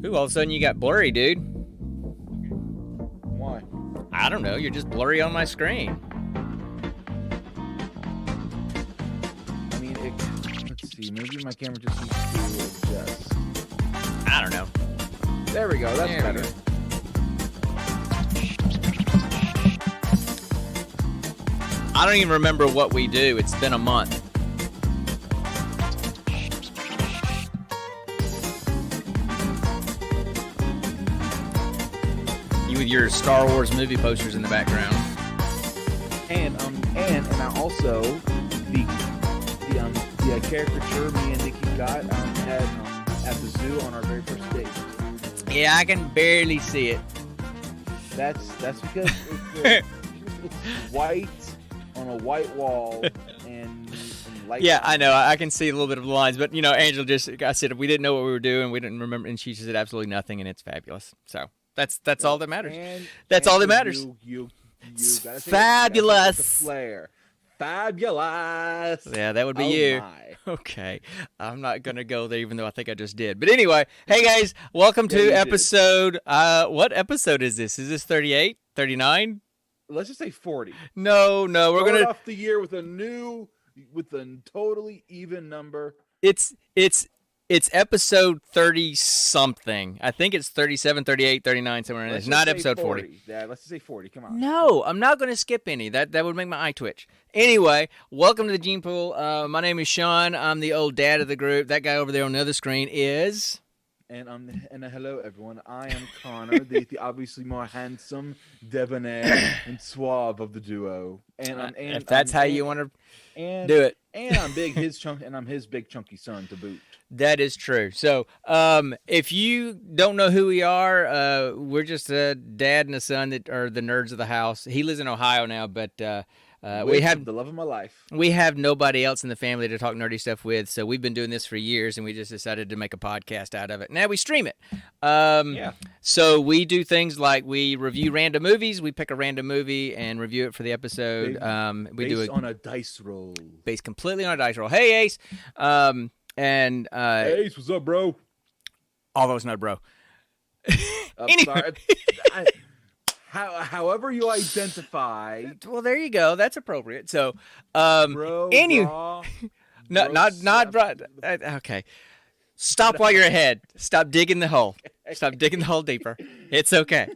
Ooh, all of a sudden you got blurry, dude. Why? I don't know. You're just blurry on my screen. I mean, let's see. Maybe my camera just needs to adjust. I don't know. There we go. That's better. I don't even remember what we do. It's been a month. You with your Star Wars movie posters in the background. And I also the caricature me and Nikki got at the zoo on our very first date. Yeah, I can barely see it. That's because it's white on a white wall and light. Yeah, I know. I can see a little bit of the lines, but Angela I said we didn't know what we were doing. We didn't remember, and she said absolutely nothing, and it's fabulous. So that's all that matters. That's all that matters. You gotta say fabulous. The flair. Fabulous. Yeah, that would be you. My. Okay. I'm not going to go there, even though I think I just did. But anyway, hey guys, welcome to episode, what episode is this? Is this 38, 39? Let's just say 40. No, we're going to off the year with a totally even number. It's episode 30 something. I think it's 37, 38, 39, somewhere in there. It's not episode 40. Yeah, let's just say 40. Come on. No, I'm not going to skip any. That would make my eye twitch. Anyway, welcome to the Gene Pool. My name is Sean. I'm the old dad of the group. That guy over there on the other screen is... And hello everyone. I am Connor, the obviously more handsome, debonair, and suave of the duo. If that's how you want to do it. And I'm his big chunky son to boot. That is true. So, if you don't know who we are, we're just a dad and a son that are the nerds of the house. He lives in Ohio now, but we have the love of my life. We have nobody else in the family to talk nerdy stuff with, so we've been doing this for years, and we just decided to make a podcast out of it. Now we stream it. So we do things like we review random movies. We pick a random movie and review it for the episode. Based on a dice roll. Based completely on a dice roll. Hey, Ace. Hey, Ace, what's up, bro? Although it's not bro. Sorry. However you identify. Well, there you go. That's appropriate. So, bro, not bro. Okay. Stop while you're ahead. Stop digging the hole. Stop digging the hole deeper. It's okay.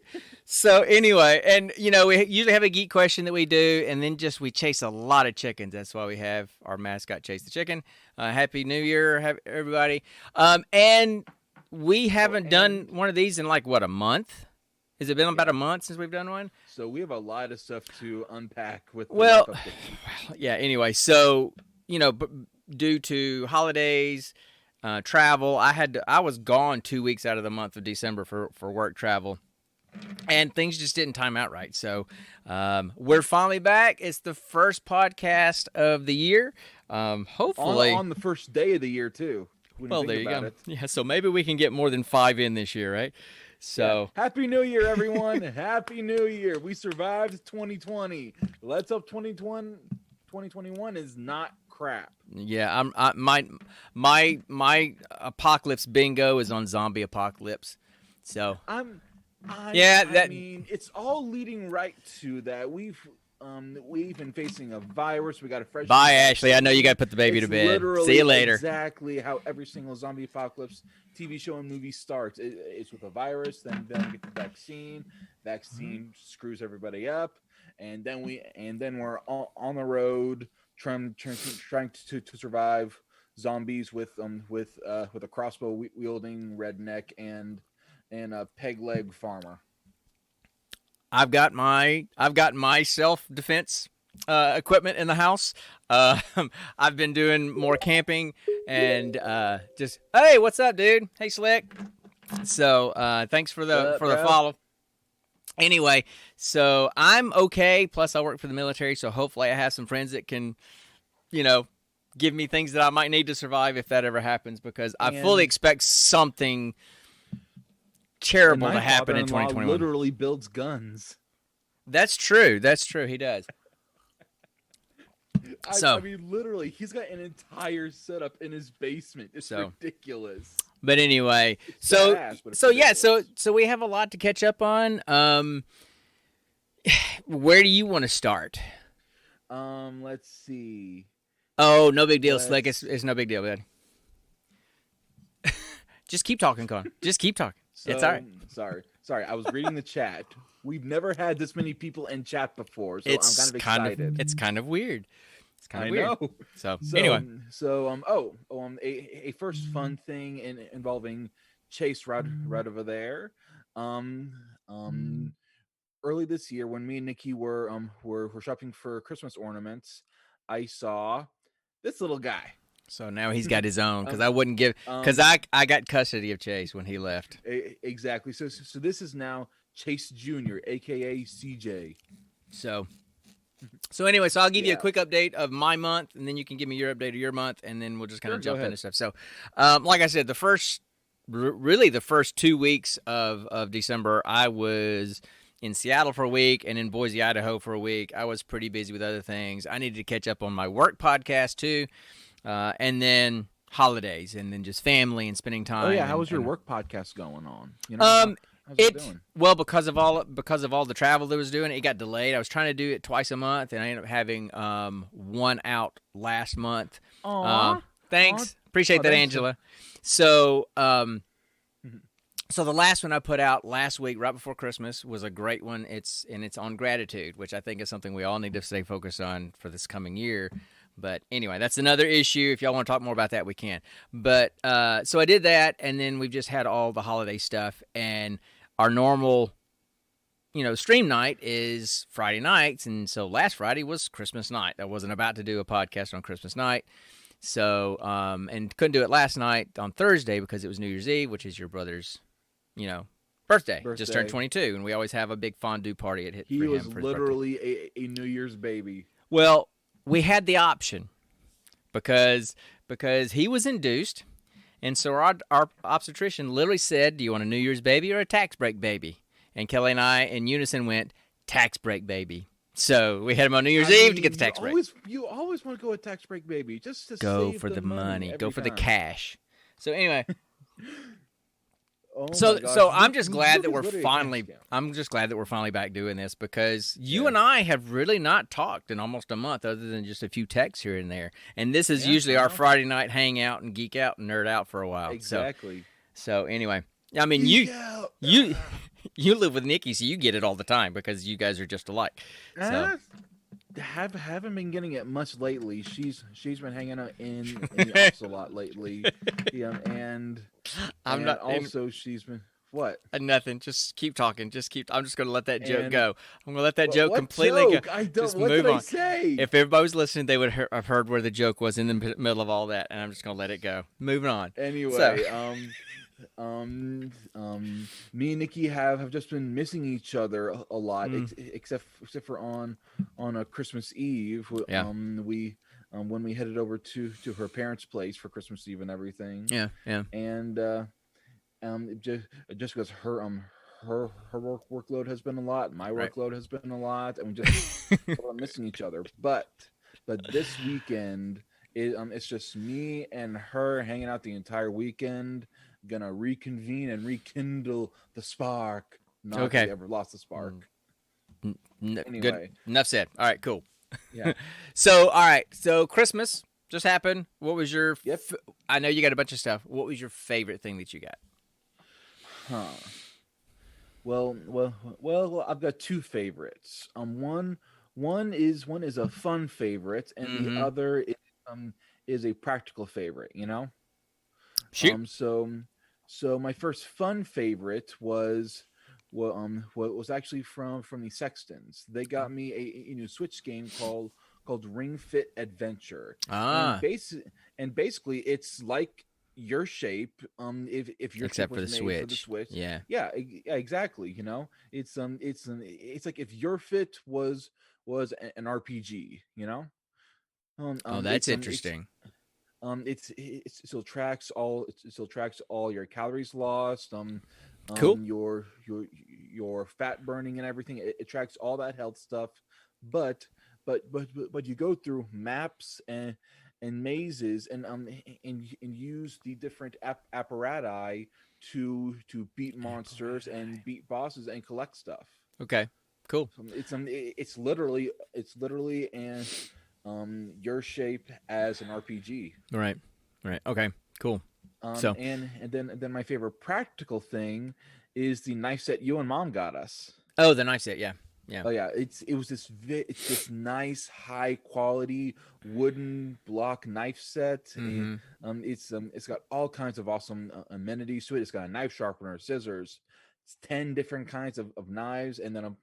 So anyway, and we usually have a geek question that we do, and then we chase a lot of chickens. That's why we have our mascot Chase the Chicken. Happy New Year, everybody. And we haven't done one of these in a month? Has it been about a month since we've done one? So we have a lot of stuff to unpack with. Yeah. Anyway, so due to holidays, travel, I was gone 2 weeks out of the month of December for work travel, and things just didn't time out right. So we're finally back. It's the first podcast of the year. Hopefully on the first day of the year too. Well, there you go. Yeah. So maybe we can get more than 5 in this year, right? So Happy New Year, everyone! Happy New Year! We survived 2020. Let's hope 2021 is not crap. Yeah, my apocalypse bingo is on zombie apocalypse. So I mean, it's all leading right to that. We've been facing a virus. We got a fresh. Bye, Ashley. I know you got to put the baby to bed. See you later. Exactly how every single zombie apocalypse TV show and movie starts. It's with a virus, then we get the vaccine. Vaccine screws everybody up, and then we're on the road trying to survive zombies with a crossbow wielding redneck and a peg leg farmer. I've got my self defense equipment in the house. I've been doing more camping and just hey, what's up, dude? Hey, Slick. So thanks for the follow. Anyway, so I'm okay. Plus, I work for the military, so hopefully, I have some friends that can, give me things that I might need to survive if that ever happens. Because I fully expect something terrible to happen in 2021. Literally builds guns. That's true. He does. I mean, literally, he's got an entire setup in his basement. It's ridiculous. But anyway, It's so badass, but it's so yeah, so ridiculous. so we have a lot to catch up on. Where do you want to start? Let's see. Oh, no big deal, Slick. Let's It's no big deal, man. Just keep talking, Con. Just keep talking. It's all So right. sorry. I was reading the chat. We've never had this many people in chat before, so I'm kind It's of kind of excited. it's kind of weird. It's kind of I weird. know. So So anyway, a first fun thing involving Chase right over there. Um um Early this year when me and Nikki were shopping for Christmas ornaments, I saw this little guy. so now he's got his own because um I wouldn't give because um I got custody of Chase when he left. exactly. So this is now Chase Jr., aka CJ. So anyway, so I'll give you a Yeah. quick update of my month, and then you can give me your update of your month, and then we'll just kind Sure, of go jump ahead. into stuff. So, like I said, really the first 2 weeks of December, I was in Seattle for a week and in Boise, Idaho for a week. I was pretty busy with other things. I needed to catch up on my work podcast too, and then holidays, and then just family and spending Oh yeah, time how and was your and work podcast going on? um, How's it it doing? well because of all the travel that was doing, it got delayed. I was trying to do it twice a month, and I ended up having one out last month. Aw. Aw. Thanks, appreciate Oh, that, thanks. Angela. So so the last one I put out last week, right before Christmas, was a great one. It's on gratitude, which I think is something we all need to stay focused on for this coming year. But anyway, that's another issue. If y'all want to talk more about that, we can. But so I did that, and then we've just had all the holiday stuff, and our normal, stream night is Friday nights, and so last Friday was Christmas night. I wasn't about to do a podcast on Christmas night, so and couldn't do it last night on Thursday because it was New Year's Eve, which is your brother's, you know, birthday. Just turned Birthday. 22, and we always have a big fondue party for He was him for his birthday. literally a New Year's baby. Well, we had the option because he was induced, and so our obstetrician literally said, "Do you want a New Year's baby or a tax break baby?" And Kelly and I in unison went, "Tax break baby." So we had him on New Year's I Eve to get mean, the tax break. you always want to go with tax break baby just to Go save for the the money money. Go every for the time. cash. So anyway, Oh my so gosh, I'm just glad Luke that is literally a cash cow. I'm just glad that we're finally back doing this because you Yeah, and I have really not talked in almost a month other than just a few texts here and there. And this is yeah, usually I our know Friday night hangout and geek out and nerd out for a while. So exactly. anyway, I mean Geek out. you you live with Nikki, so you get it all the time because you guys are just alike. So Uh, haven't been getting it much lately. She's been hanging out in the office a lot lately. Yeah, I'm and not in also she's been what? nothing. Just keep talking. I'm just going to let that joke And go. I'm going to let that joke what completely go. joke? I don't. Just What did move I on. say? If everybody was listening, they would have heard where the joke was in the middle of all that, and I'm just going to let it go. Moving on. So, Anyway, me and Nikki have just been missing each other a lot, except for on a Christmas Eve. yeah, We when we headed over to her parents' place for Christmas Eve and everything, yeah, yeah. and just because her workload has been a lot, my Right. workload has been a lot, and we just we're missing each other. But this weekend, it's just me and her hanging out the entire weekend. Gonna reconvene and rekindle the spark. Not that Okay. we ever lost the spark. Good. Anyway, Enough said. All right. Cool. yeah, So, all right. So, Christmas just happened. What was your? yep. I know you got a bunch of stuff. What was your favorite thing that you got? Huh. Well. I've got two favorites. One is a fun favorite, and the Mm-hmm. other is a practical favorite. Shoot. So my first fun favorite was actually from the Sextons. They got me a new Switch game called Ring Fit Adventure, and Ah, basically it's like your shape. If your shape except for was the made for the Switch. Switch, Yeah. yeah, yeah, exactly. It's like if your fit was an RPG. Oh, that's interesting. It still tracks all your calories lost, Cool. your fat burning and everything. It tracks all that health stuff, but but you go through maps and mazes, and use the different apparati to beat monsters and beat bosses and collect stuff. Okay. Cool. So it's literally an your shape as an RPG. Right. Right. Okay. Cool. So, And then my favorite practical thing is the knife set you and mom got us. oh, the knife set. Yeah. Yeah. Oh yeah, it's this nice high quality wooden block knife set, and Mm-hmm. it's got all kinds of awesome amenities to it. It's got a knife sharpener, scissors, it's 10 different kinds of knives, and then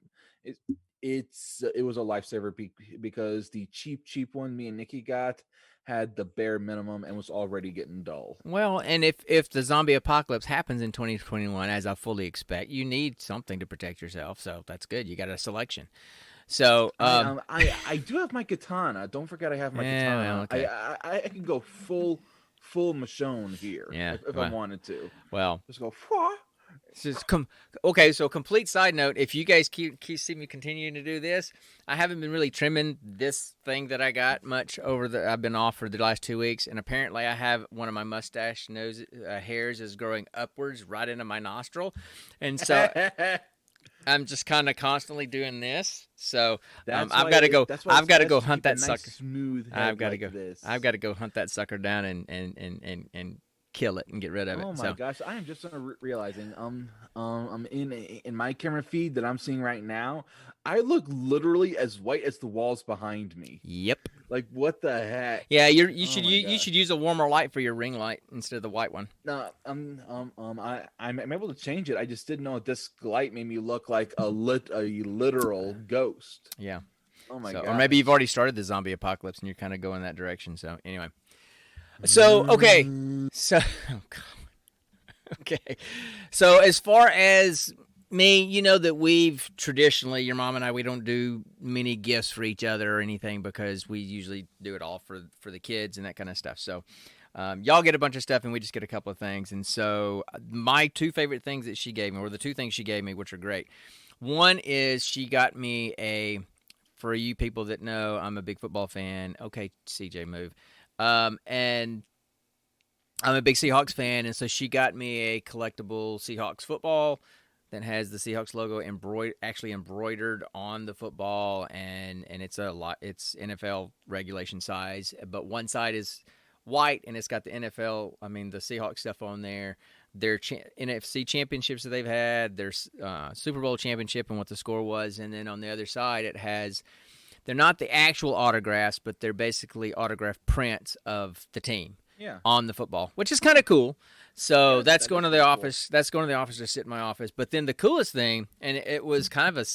it, it was a lifesaver because the cheap one me and Nikki got had the bare minimum and was already getting dull. Well, and if the zombie apocalypse happens in 2021, as I fully expect, you need something to protect yourself. So that's good. You got a selection. So, I do have my katana. Don't forget I have my yeah, well, katana. okay. I can go full Michonne here Yeah. if I wanted to. Well, Just go. Fwah. okay. So, complete side note: if you guys keep see me continuing to do this, I haven't been really trimming this thing that I got much over the. I've been off for the last 2 weeks, and apparently, I have one of my mustache nose hairs is growing upwards right into my nostril, and so I'm just kind of constantly doing this. So I've got to go. I've got to go hunt that sucker. Smooth. I've got to like go. This. I've got to go hunt that sucker down and kill it and get rid of it. Oh my So gosh! I am just realizing. I'm in my camera feed that I'm seeing right now. I look literally as white as the walls behind me. yep. Like what the heck? Yeah, you Oh should my you gosh. should use a warmer light for your ring light instead of the white one. No, I'm able to change it. I just didn't know this light made me look like a literal ghost. Yeah. Oh my So god! or maybe you've already started the zombie apocalypse and you're kind of going that direction. So anyway. So okay. So oh God. Okay. So as far as me, you know that we've traditionally, your mom and I, we don't do many gifts for each other or anything because we usually do it all for the kids and that kind of stuff. So y'all get a bunch of stuff and we just get a couple of things. And so my two favorite things that she gave me, or the two things she gave me, which are great. One is she got me for you people that know, I'm a big football fan. Okay, CJ, move. And I'm a big Seahawks fan, and so she got me a collectible Seahawks football that has the Seahawks logo embroidered on the football, and it's it's NFL regulation size, but one side is white and it's got the NFL, I mean the Seahawks stuff on there. Their NFC championships that they've had, their Super Bowl championship and what the score was, and then on the other side it has. They're not the actual autographs, but they're basically autographed prints of the team Yeah. on the football, which is kind of cool. So Yes, that's that going is to the pretty office. That's going to the office to sit in my office. But then the coolest thing, and it was kind of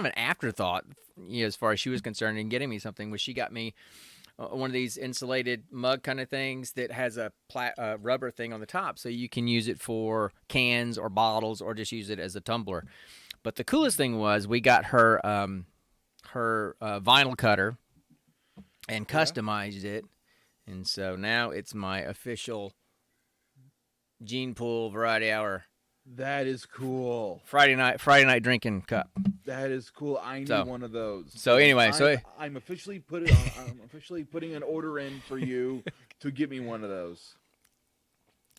an afterthought, as far as she was concerned in getting me something, was she got me one of these insulated mug kind of things that has a rubber thing on the top, so you can use it for cans or bottles or just use it as a tumbler. But the coolest thing was we got her vinyl cutter and customized it, and so now it's my official Gene Pool Variety Hour That is cool. Friday night drinking cup. That is cool. I need So- one of those. so anyway, I'm officially I'm officially putting an order in for you to get me one of those.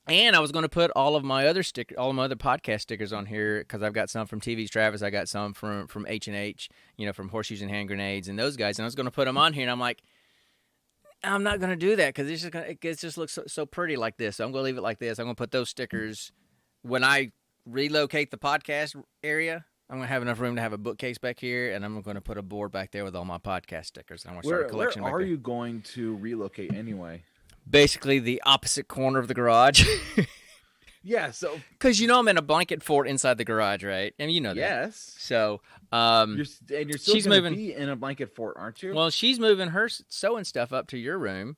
And I was going to put all of my other podcast stickers on here because I've got some from TV's Travis, I got some from H&H, from Horseshoes and Hand Grenades and those guys, and I was going to put them on here, and I'm like, I'm not going to do that because it just looks so pretty like this. So I'm going to leave it like this. I'm going to put those stickers when I relocate the podcast area. I'm going to have enough room to have a bookcase back here, and I'm going to put a board back there with all my podcast stickers. I'm going to start a collection Where back are there. you going to relocate anyway? Basically, the opposite corner of the garage. Yeah, so Because I'm in a blanket fort inside the garage, right? I mean, you know that. yes. So, You're still she's gonna moving. be in a blanket fort, aren't you? Well, she's moving her sewing stuff up to your room,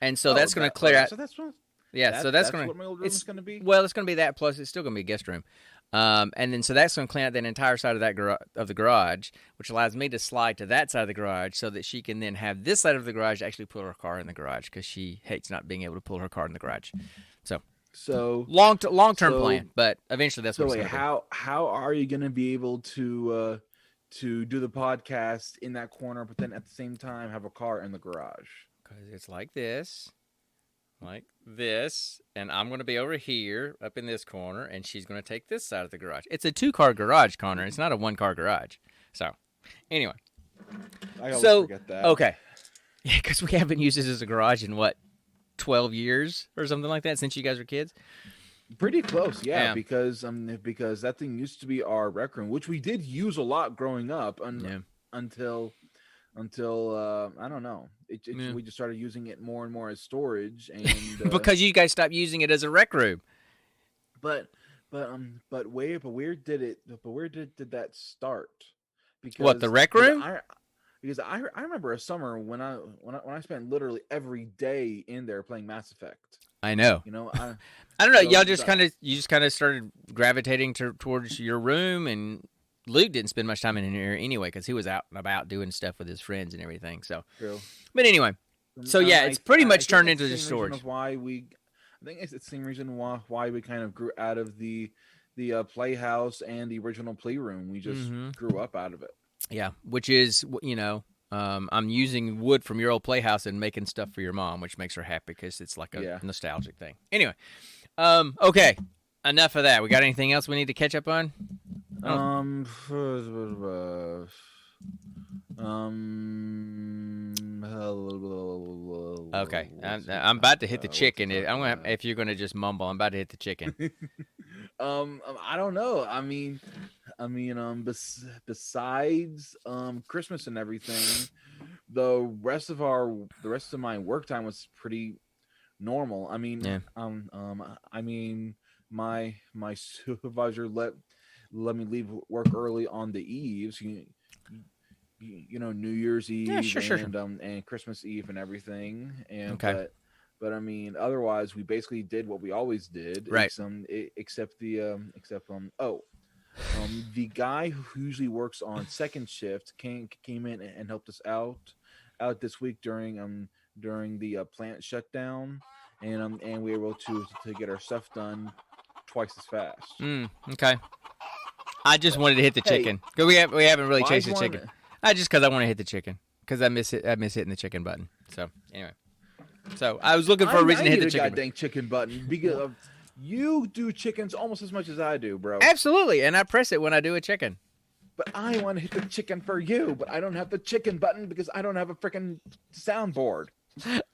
and so Oh, that's going to clear out. So that's what. Yeah, so that's going what my old room is going to be. Well, it's going to be that. Plus, it's still going to be a guest room, and then so that's going to clean out that entire side of the garage, which allows me to slide to that side of the garage, so that she can then have this side of the garage actually pull her car in the garage because she hates not being able to pull her car in the garage. So Long term So- plan, but eventually that's so what wait, it's going to be. how are you going to be able to do the podcast in that corner, but then at the same time have a car in the garage? it's like this, and I'm going to be over here up in this corner, and she's going to take this side of the garage. It's a 2-car garage, Connor. It's not a 1-car garage. So, anyway. I always forget that. Okay. Yeah, because we haven't used this as a garage in, 12 years or something like that since you guys were kids? Pretty close, yeah. Because that thing used to be our rec room, which we did use a lot growing up until I don't know. We just started using it more and more as storage, and because you guys stopped using it as a rec room. But where did that start? Because what, the rec room? Because I remember a summer when I spent literally every day in there playing Mass Effect. I know. You know, I don't know. So, y'all just kind of started gravitating towards your room, and Luke didn't spend much time in here anyway because he was out and about doing stuff with his friends and everything. So, true. But anyway, so yeah, it's pretty much turned into just storage. I think it's the same reason why we kind of grew out of the playhouse and the original playroom. We just grew up out of it. Yeah, which is, I'm using wood from your old playhouse and making stuff for your mom, which makes her happy because it's like a nostalgic thing. Anyway, okay, enough of that. We got anything else we need to catch up on? Okay, I'm about to hit the chicken. If you're gonna just mumble, I'm about to hit the chicken. I don't know. Besides Christmas and everything, the rest of my work time was pretty normal. My supervisor let me leave work early on the eves. You know, New Year's Eve and Christmas Eve and everything. And but otherwise we basically did what we always did. Right. Except the guy who usually works on second shift came in and helped us out this week during the plant shutdown, and we were able to get our stuff done twice as fast. Okay. I just wanted to hit the chicken because we haven't really chased the chicken. Just because I want to hit the chicken because I miss hitting the chicken button. So anyway, I was looking for a reason to hit the chicken. Goddamn chicken button because you do chickens almost as much as I do, bro. Absolutely, and I press it when I do a chicken. But I want to hit the chicken for you, but I don't have the chicken button because I don't have a freaking soundboard.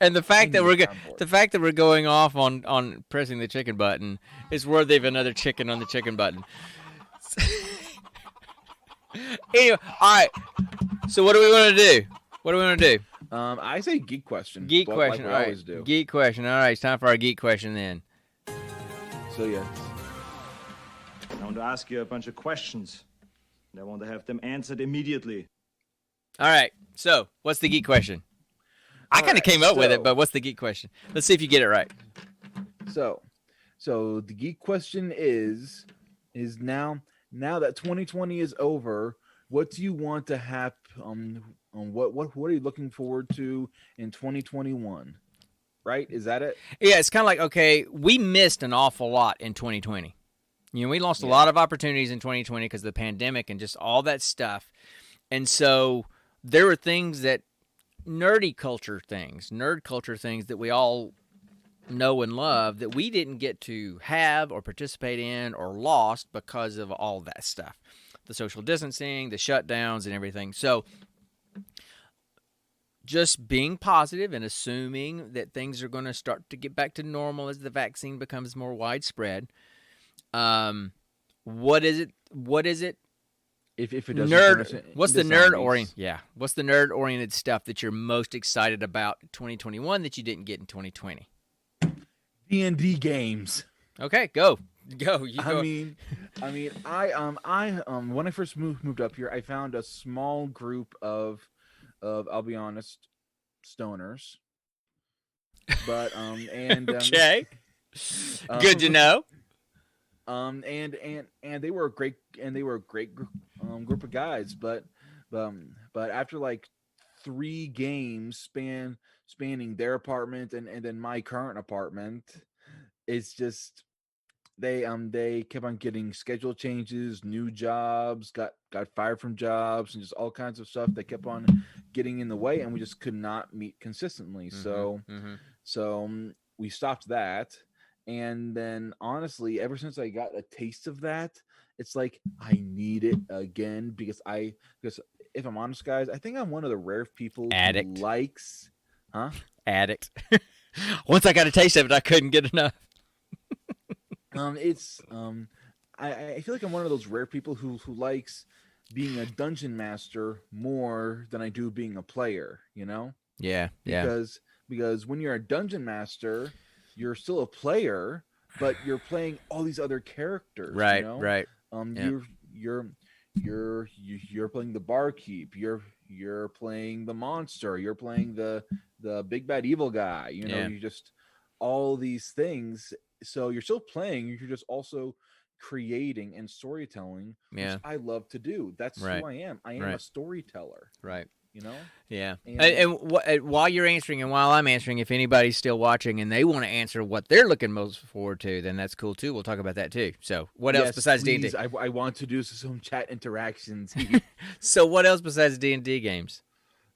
And the fact that we're going off on pressing the chicken button is worthy of another chicken on the chicken button. Anyway, all right. So what do we want to do? I say geek question. Geek question. All right. Geek question. All right. It's time for our geek question then. So yeah, I want to ask you a bunch of questions, and I want to have them answered immediately. All right. So what's the geek question? I kind of came up with it, but what's the geek question? Let's see if you get it right. So the geek question is now that 2020 is over, what do you want to have? What are you looking forward to in 2021? Right? Is that it? Yeah, it's kind of like, okay, we missed an awful lot in 2020. You know, we lost a lot of opportunities in 2020 because of the pandemic and just all that stuff. And so there were things that nerd culture things that we all know and love that we didn't get to have or participate in or lost because of all that stuff. The social distancing, the shutdowns, and everything. So just being positive and assuming that things are going to start to get back to normal as the vaccine becomes more widespread. What is it? If it doesn't what's the nerd oriented stuff that you're most excited about in 2021 that you didn't get in 2020? D&D games. Okay, go. I when I first moved up here, I found a small group of I'll be honest, stoners. But okay. Good to know. And they were a great group of guys, but after like 3 games spanning their apartment and then my current apartment, it's just they kept on getting schedule changes, new jobs, got fired from jobs, and just all kinds of stuff. They kept on getting in the way, and we just could not meet consistently. Mm-hmm. So Mm-hmm. we stopped that. And then honestly, ever since I got a taste of that, it's like I need it again, because if I'm honest, guys, I think I'm one of the rare people who Addict. likes, huh? Addict. Once I got a taste of it, I couldn't get enough. It's I feel like I'm one of those rare people who likes being a dungeon master more than I do being a player, you know? Yeah. Yeah. Because when you're a dungeon master, you're still a player, but you're playing all these other characters, you Right. know? Right. Um Yeah. you're you're you're playing the barkeep, you're playing the monster, you're playing the big bad evil guy, you know, Yeah. you just all these things. So you're still playing, you're just also creating and storytelling, which Yeah. I love to do. That's who Right. I am. I am a Right. storyteller, Right. you know? Yeah. And And while you're answering and while I'm answering, if anybody's still watching and they want to answer what they're looking most forward to, then that's cool too. We'll talk about that too. So, what else yes, besides D&D? please, I want to do some chat interactions. So, what else besides D&D games?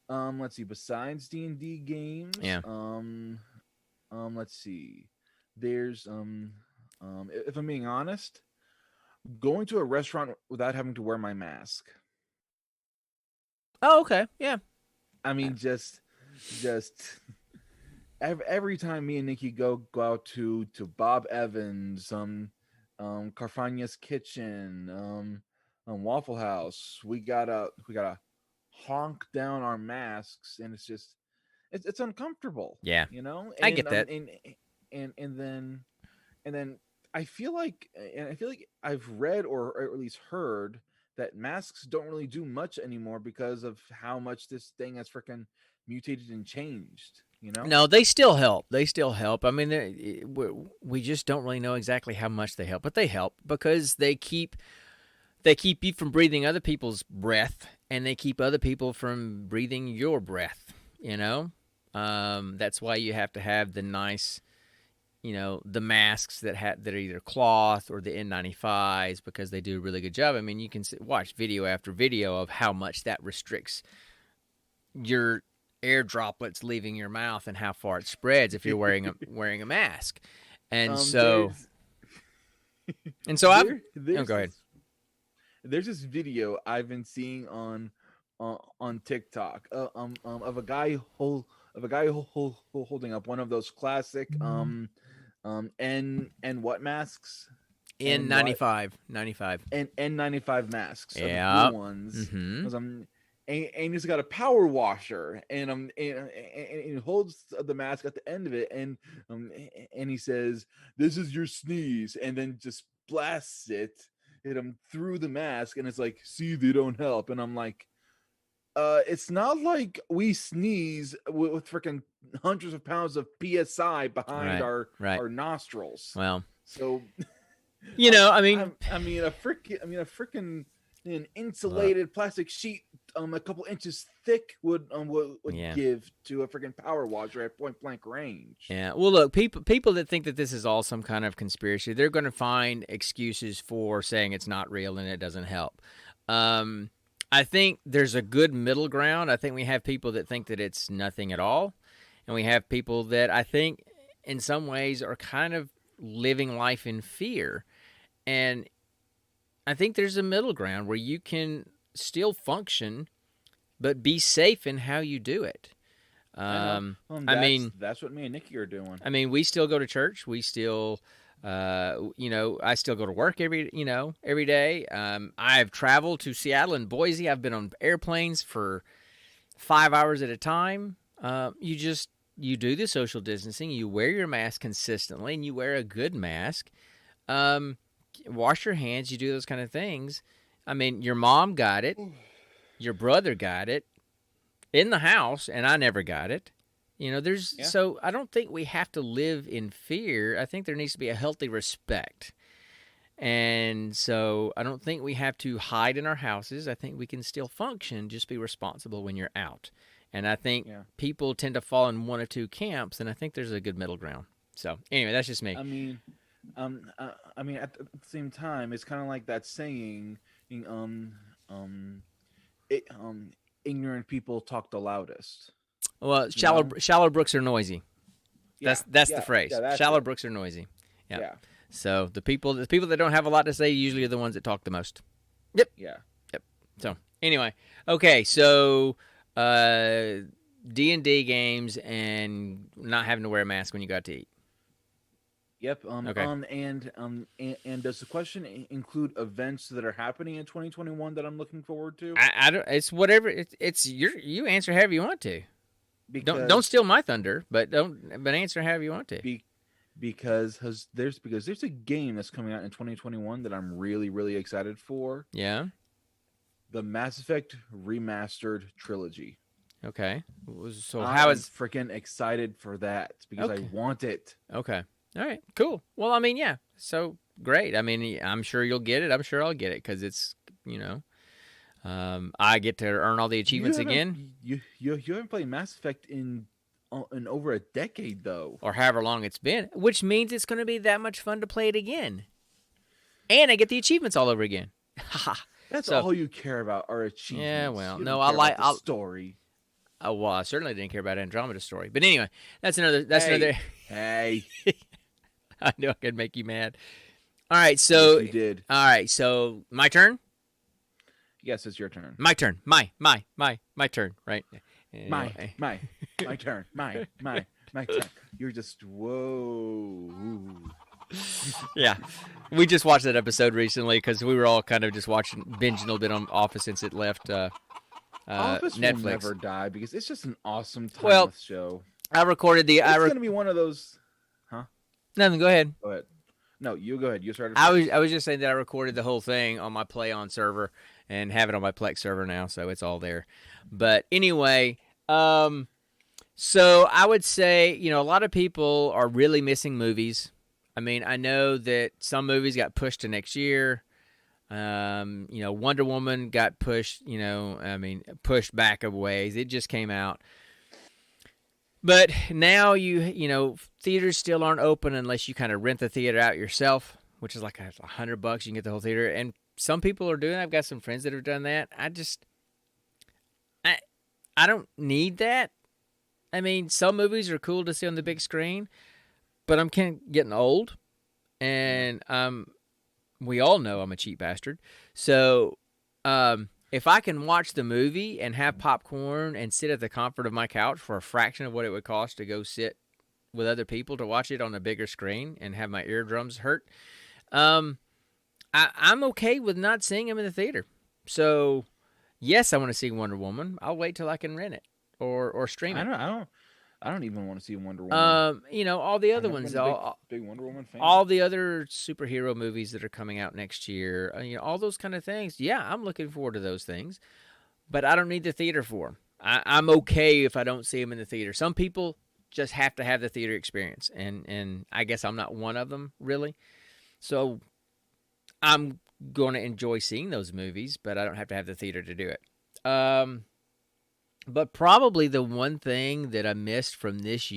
Let's see. Besides D&D games, Yeah. let's see. There's if I'm being honest, going to a restaurant without having to wear my mask. Oh, okay. Yeah. I mean, just every time me and Nikki go out to Bob Evans, Carfagna's Kitchen, Waffle House, we gotta honk down our masks, and it's uncomfortable, Yeah. you know. I get And that. and then I feel like I've read or at least heard that masks don't really do much anymore because of how much this thing has freaking mutated and changed, you know? No, they still help. They still help. I mean, we just don't really know exactly how much they help, but they help because they keep you from breathing other people's breath, and they keep other people from breathing your breath. You know, that's why you have to have the nice, the masks that are either cloth or the N95s because they do a really good job. I mean, you can watch video after video of how much that restricts your air droplets leaving your mouth and how far it spreads if you're wearing a mask. And so There's and so I've there's go ahead. there's this video I've been seeing on TikTok, of a guy holding up one of those classic N what masks, and what N95. and N95 masks, the blue Yeah. ones. Mm-hmm. 'Cause, and he's got a power washer, and he holds the mask at the end of it, and he says, "This is your sneeze," and then just blasts it hit him through the mask, and it's like, "See, they don't help," and I'm like, it's not like we sneeze with freaking hundreds of pounds of psi behind Right. our nostrils. Well, So, I mean, a freaking an insulated plastic sheet, a couple inches thick would Yeah. give to a freaking power washer at point blank range. yeah. Well, look, people that think that this is all some kind of conspiracy, they're going to find excuses for saying it's not real and it doesn't help. I think there's a good middle ground. I think we have people that think that it's nothing at all, and we have people that I think in some ways are kind of living life in fear. And I think there's a middle ground where you can still function but be safe in how you do it. I know. I mean, that's what me and Nikki are doing. I mean, we still go to church. We still, I still go to work every day. I've traveled to Seattle and Boise. I've been on airplanes for 5 hours at a time. You do the social distancing. You wear your mask consistently, and you wear a good mask. Wash your hands. You do those kind of things. I mean, your mom got it. Your brother got it in the house, and I never got it. So I don't think we have to live in fear. I think there needs to be a healthy respect. And so I don't think we have to hide in our houses. I think we can still function, just be responsible when you're out. And I think people tend to fall in one or two camps, and I think there's a good middle ground. So anyway, that's just me. I mean, at the same time, it's kind of like that saying, it ignorant people talk the loudest. Well, You know? shallow brooks are noisy. That's the phrase. Yeah, that's Shallow it. brooks are noisy. Yeah. Yeah, So the people that don't have a lot to say usually are the ones that talk the most. Yep. yeah. Yep. So anyway, okay. So D&D games and not having to wear a mask when you got to eat. Yep. Okay. And does the question include events that are happening in 2021 that I'm looking forward to? I don't. It's whatever. It's you answer however you want to. Because Don't steal my thunder, but answer however you want to. because there's a game that's coming out in 2021 that I'm really, really excited for. Yeah. The Mass Effect Remastered trilogy. Okay. So I'm how is freaking excited for that because Okay. I want it. Okay. All right. Cool. Well, I mean, yeah. So great. I mean, I'm sure you'll get it. I'm sure I'll get it because it's I get to earn all the achievements again, You haven't played Mass Effect in over a decade though. or however long it's been, which means it's going to be that much fun to play it again, and I get the achievements all over again. That's So- all you care about are achievements. Yeah, well, You no, don't I care like- about the I'll- story. Oh, well, I certainly didn't care about Andromeda's story, but anyway, that's another. Hey, I knew I could make you mad. All right, so yes, you did. all right, so my turn. Yes, it's your turn. My turn. My turn. Right. My turn. My turn. You're just whoa. Yeah, we just watched that episode recently because we were all kind of just binging a little bit on Office since it left Office Netflix. will never die because it's just an awesome timeless Well, show. I recorded the. It's gonna be one of those. Nothing. Go ahead. Go ahead. No, you go ahead. You started. I was just saying that I recorded the whole thing on my Play On server and have it on my Plex server now, so it's all there. But anyway, so I would say a lot of people are really missing movies. I mean, I know that some movies got pushed to next year. Wonder Woman got pushed. Pushed back a ways. It just came out. But now theaters still aren't open unless you kind of rent the theater out yourself, which is like $100. You can get the whole theater, and some people are doing it. I've got some friends that have done that. I don't need that. I mean, some movies are cool to see on the big screen, but I'm kind of getting old, and we all know I'm a cheap bastard. So if I can watch the movie and have popcorn and sit at the comfort of my couch for a fraction of what it would cost to go sit with other people to watch it on a bigger screen and have my eardrums hurt, I'm okay with not seeing them in the theater. So, yes, I want to see Wonder Woman. I'll wait till I can rent it or stream it. I don't even want to see Wonder Woman. All the other I've ones, been a big Wonder Woman fan. all the other superhero movies that are coming out next year, all those kind of things. Yeah, I'm looking forward to those things, but I don't need the theater for them. I'm okay if I don't see them in the theater. Some people just have to have the theater experience, and I guess I'm not one of them, really. So I'm going to enjoy seeing those movies, but I don't have to have the theater to do it. But probably the one thing that I missed from this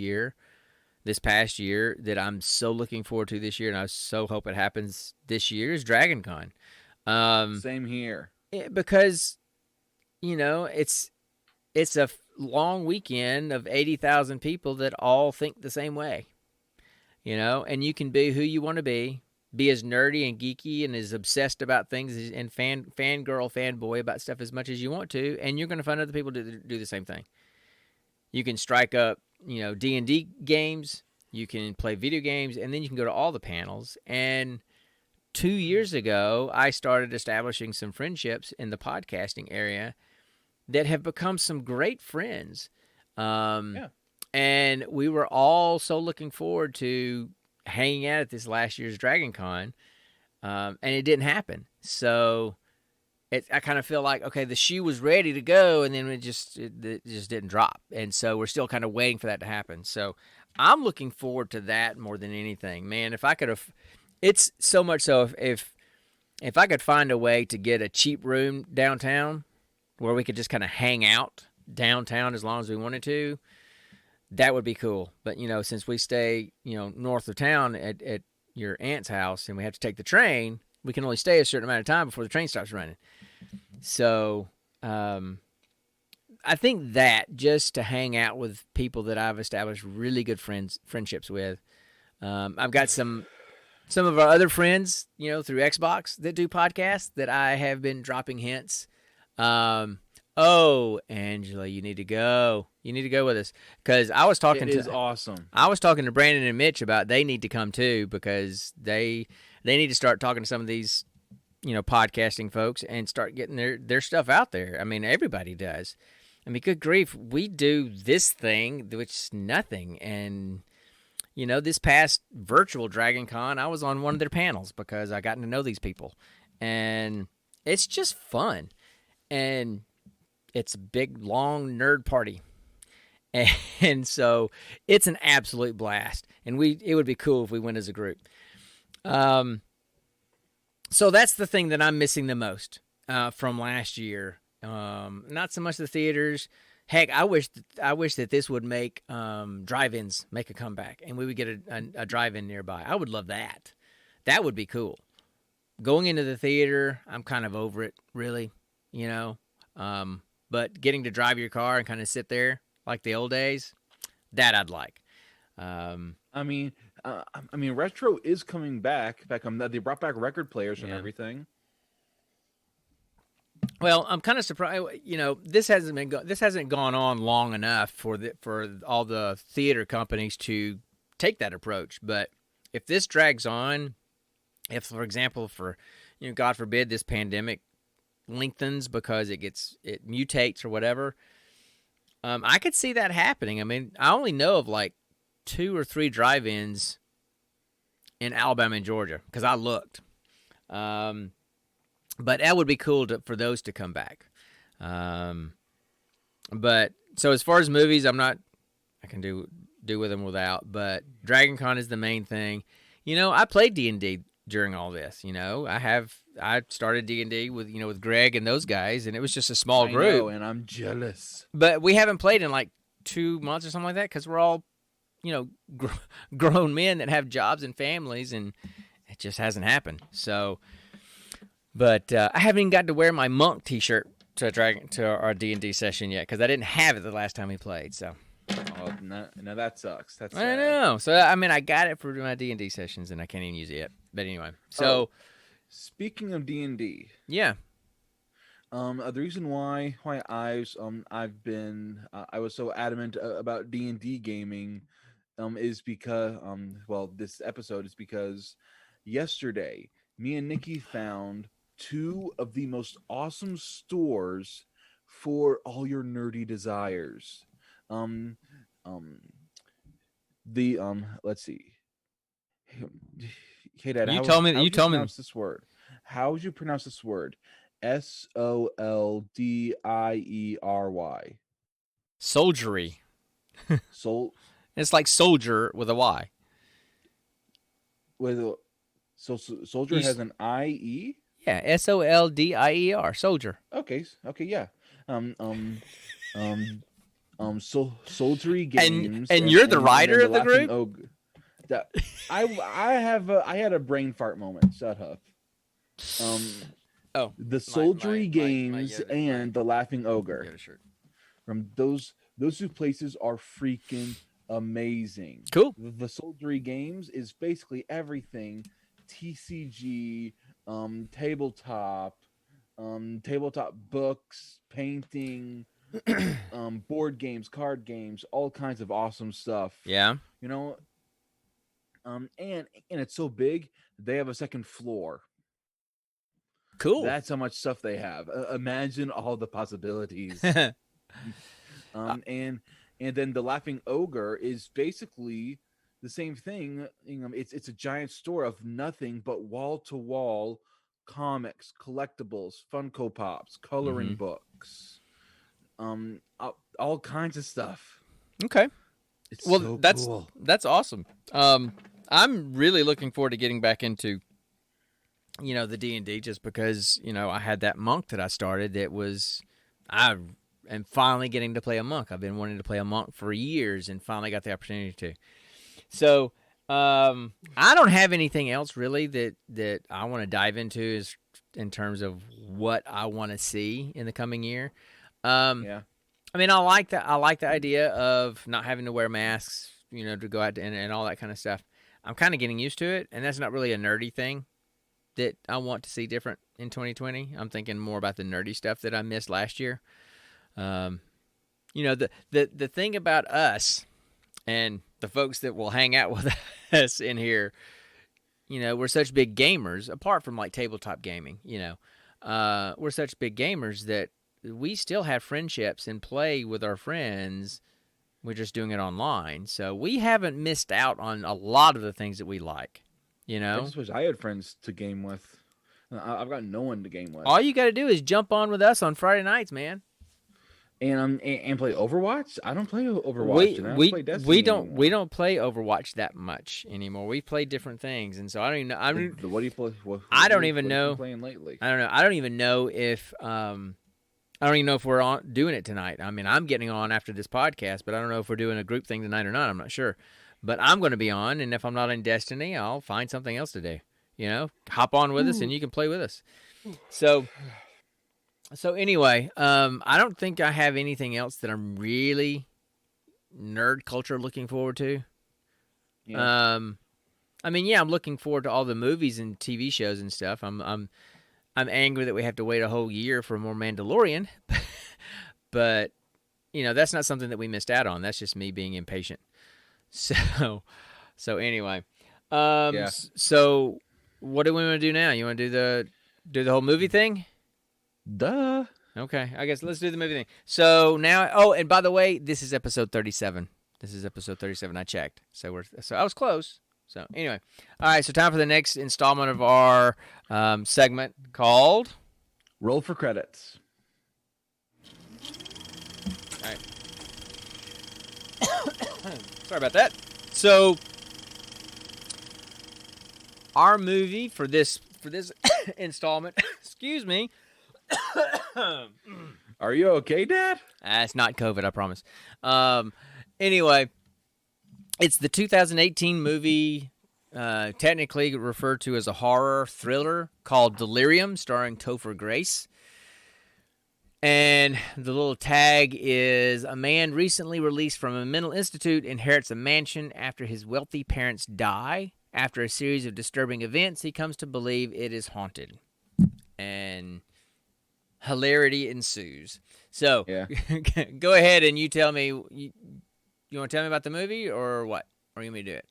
past year, that I'm so looking forward to this year, and I so hope it happens this year, is Dragon Con. Same here. Because, it's a long weekend of 80,000 people that all think the same way. And you can be who you want to be as nerdy and geeky and as obsessed about things and fangirl, fanboy about stuff as much as you want to, and you're going to find other people to do the same thing. You can strike up, D&D games, you can play video games, and then you can go to all the panels. And 2 years ago, I started establishing some friendships in the podcasting area that have become some great friends. Yeah. And we were all so looking forward to hanging out at this last year's Dragon Con, and it didn't happen. So I kind of feel like, okay, the shoe was ready to go, and then it just didn't drop. And so we're still kind of waiting for that to happen. So I'm looking forward to that more than anything. Man, if I could have, it's so much so if I could find a way to get a cheap room downtown where we could just kind of hang out downtown as long as we wanted to, that would be cool. But, since we stay, north of town at your aunt's house and we have to take the train, we can only stay a certain amount of time before the train stops running. So, I think that just to hang out with people that I've established really good friendships with. I've got some of our other friends, through Xbox that do podcasts that I have been dropping hints. Oh, Angela, you need to go. You need to go with us because I was talking It is awesome. I was talking to Brandon and Mitch about they need to come too because they need to start talking to some of these podcasting folks and start getting their stuff out there. I mean, everybody does. I mean, good grief, we do this thing which is nothing. And this past virtual Dragon Con, I was on one of their panels because I got to know these people, and it's just fun. And it's a big, long nerd party. And so it's an absolute blast. And it would be cool if we went as a group. So that's the thing that I'm missing the most from last year. Not so much the theaters. Heck, I wish that this would make drive-ins make a comeback, and we would get a drive-in nearby. I would love that. That would be cool. Going into the theater, I'm kind of over it, really. But getting to drive your car and kind of sit there like the old days, that I'd like. I mean, retro is coming back. They brought back record players and everything. Well, I'm kind of surprised. This hasn't gone on long enough for all the theater companies to take that approach. But if this drags on, if, for example, God forbid, this pandemic lengthens because it mutates or whatever, I could see that happening. I mean, I only know of like 2 or 3 drive-ins in Alabama and Georgia because I looked. But that would be cool for those to come back. But so as far as movies, I can do with them without. But Dragon Con is the main thing. I played D&D during all this. I started D&D with Greg and those guys, and it was just a small group. I know, and I'm jealous. But we haven't played in like 2 months or something like that because we're all, grown men that have jobs and families, and it just hasn't happened. So, but I haven't even got to wear my monk T-shirt to our D&D session yet because I didn't have it the last time we played. So. Oh, no, that sucks. That's I sad. know. So I got it for my D&D sessions, and I can't even use it yet. But anyway, so speaking of D&D, yeah. The reason why I was so adamant about D&D gaming, is because this episode is because yesterday me and Nikki found 2 of the most awesome stores for all your nerdy desires. Let's see. Hey Dad, You told me this word. How would you pronounce this word? Soldiery. Soldiery. It's like soldier with a Y. Soldier has an IE? Yeah, SOLDIER, soldier. Okay, yeah. Soldiery games. And you're the writer of the group? I had a brain fart moment. Shut up. The Soldiery games and the Laughing Ogre. From those 2 places are freaking amazing. Cool. The Soldiery games is basically everything TCG, tabletop books, painting, board games, card games, all kinds of awesome stuff. Yeah. And it's so big, they have a second floor. Cool. That's how much stuff they have. Imagine all the possibilities. And then the Laughing Ogre is basically the same thing. It's a giant store of nothing but wall-to-wall comics, collectibles, Funko Pops, coloring books, all kinds of stuff. Okay. It's cool. That's awesome. I'm really looking forward to getting back into the D&D just because I had that monk that I started. I am finally getting to play a monk. I've been wanting to play a monk for years and finally got the opportunity to. So I don't have anything else really that I want to dive into in terms of what I want to see in the coming year. I mean, I like that. I like the idea of not having to wear masks, to go out and all that kind of stuff. I'm kind of getting used to it, and that's not really a nerdy thing that I want to see different in 2020. I'm thinking more about the nerdy stuff that I missed last year. The thing about us and the folks that will hang out with us in here, we're such big gamers, apart from like tabletop gaming, we're such big gamers that we still have friendships and play with our friends. We're just doing it online. So we haven't missed out on a lot of the things that we like, I just wish I had friends to game with. I've got no one to game with. All you got to do is jump on with us on Friday nights, man. And play Overwatch. I don't play Overwatch. We don't play Overwatch that much anymore. We play different things, and so I don't even know. What do you play? I don't even know. Playing lately. I don't know. I don't even know if we're doing it tonight. I mean, I'm getting on after this podcast, but I don't know if we're doing a group thing tonight or not. I'm not sure, but I'm going to be on, and if I'm not in Destiny, I'll find something else to do. Hop on with us, and you can play with us. So anyway, I don't think I have anything else that I'm really nerd culture looking forward to. Yeah. I'm looking forward to all the movies and TV shows and stuff. I'm angry that we have to wait a whole year for more Mandalorian, but that's not something that we missed out on. That's just me being impatient. So anyway, Yeah. So what do we want to do now? You want to do the whole movie thing? Duh. Okay, I guess let's do the movie thing. So now, oh, and by the way, this is episode 37. I checked. So I was close. So anyway, all right. So time for the next installment of our segment called Roll for Credits. All right. Sorry about that. So our movie for this installment, excuse me. Are you okay, Dad? It's not COVID, I promise. Anyway, it's the 2018 movie, technically referred to as a horror thriller called Delirium, starring Topher Grace. And the little tag is: a man recently released from a mental institute inherits a mansion after his wealthy parents die. After a series of disturbing events, he comes to believe it is haunted. And hilarity ensues. So, yeah. Go ahead and you tell me. You want to tell me about the movie or what? Or you want me to do it?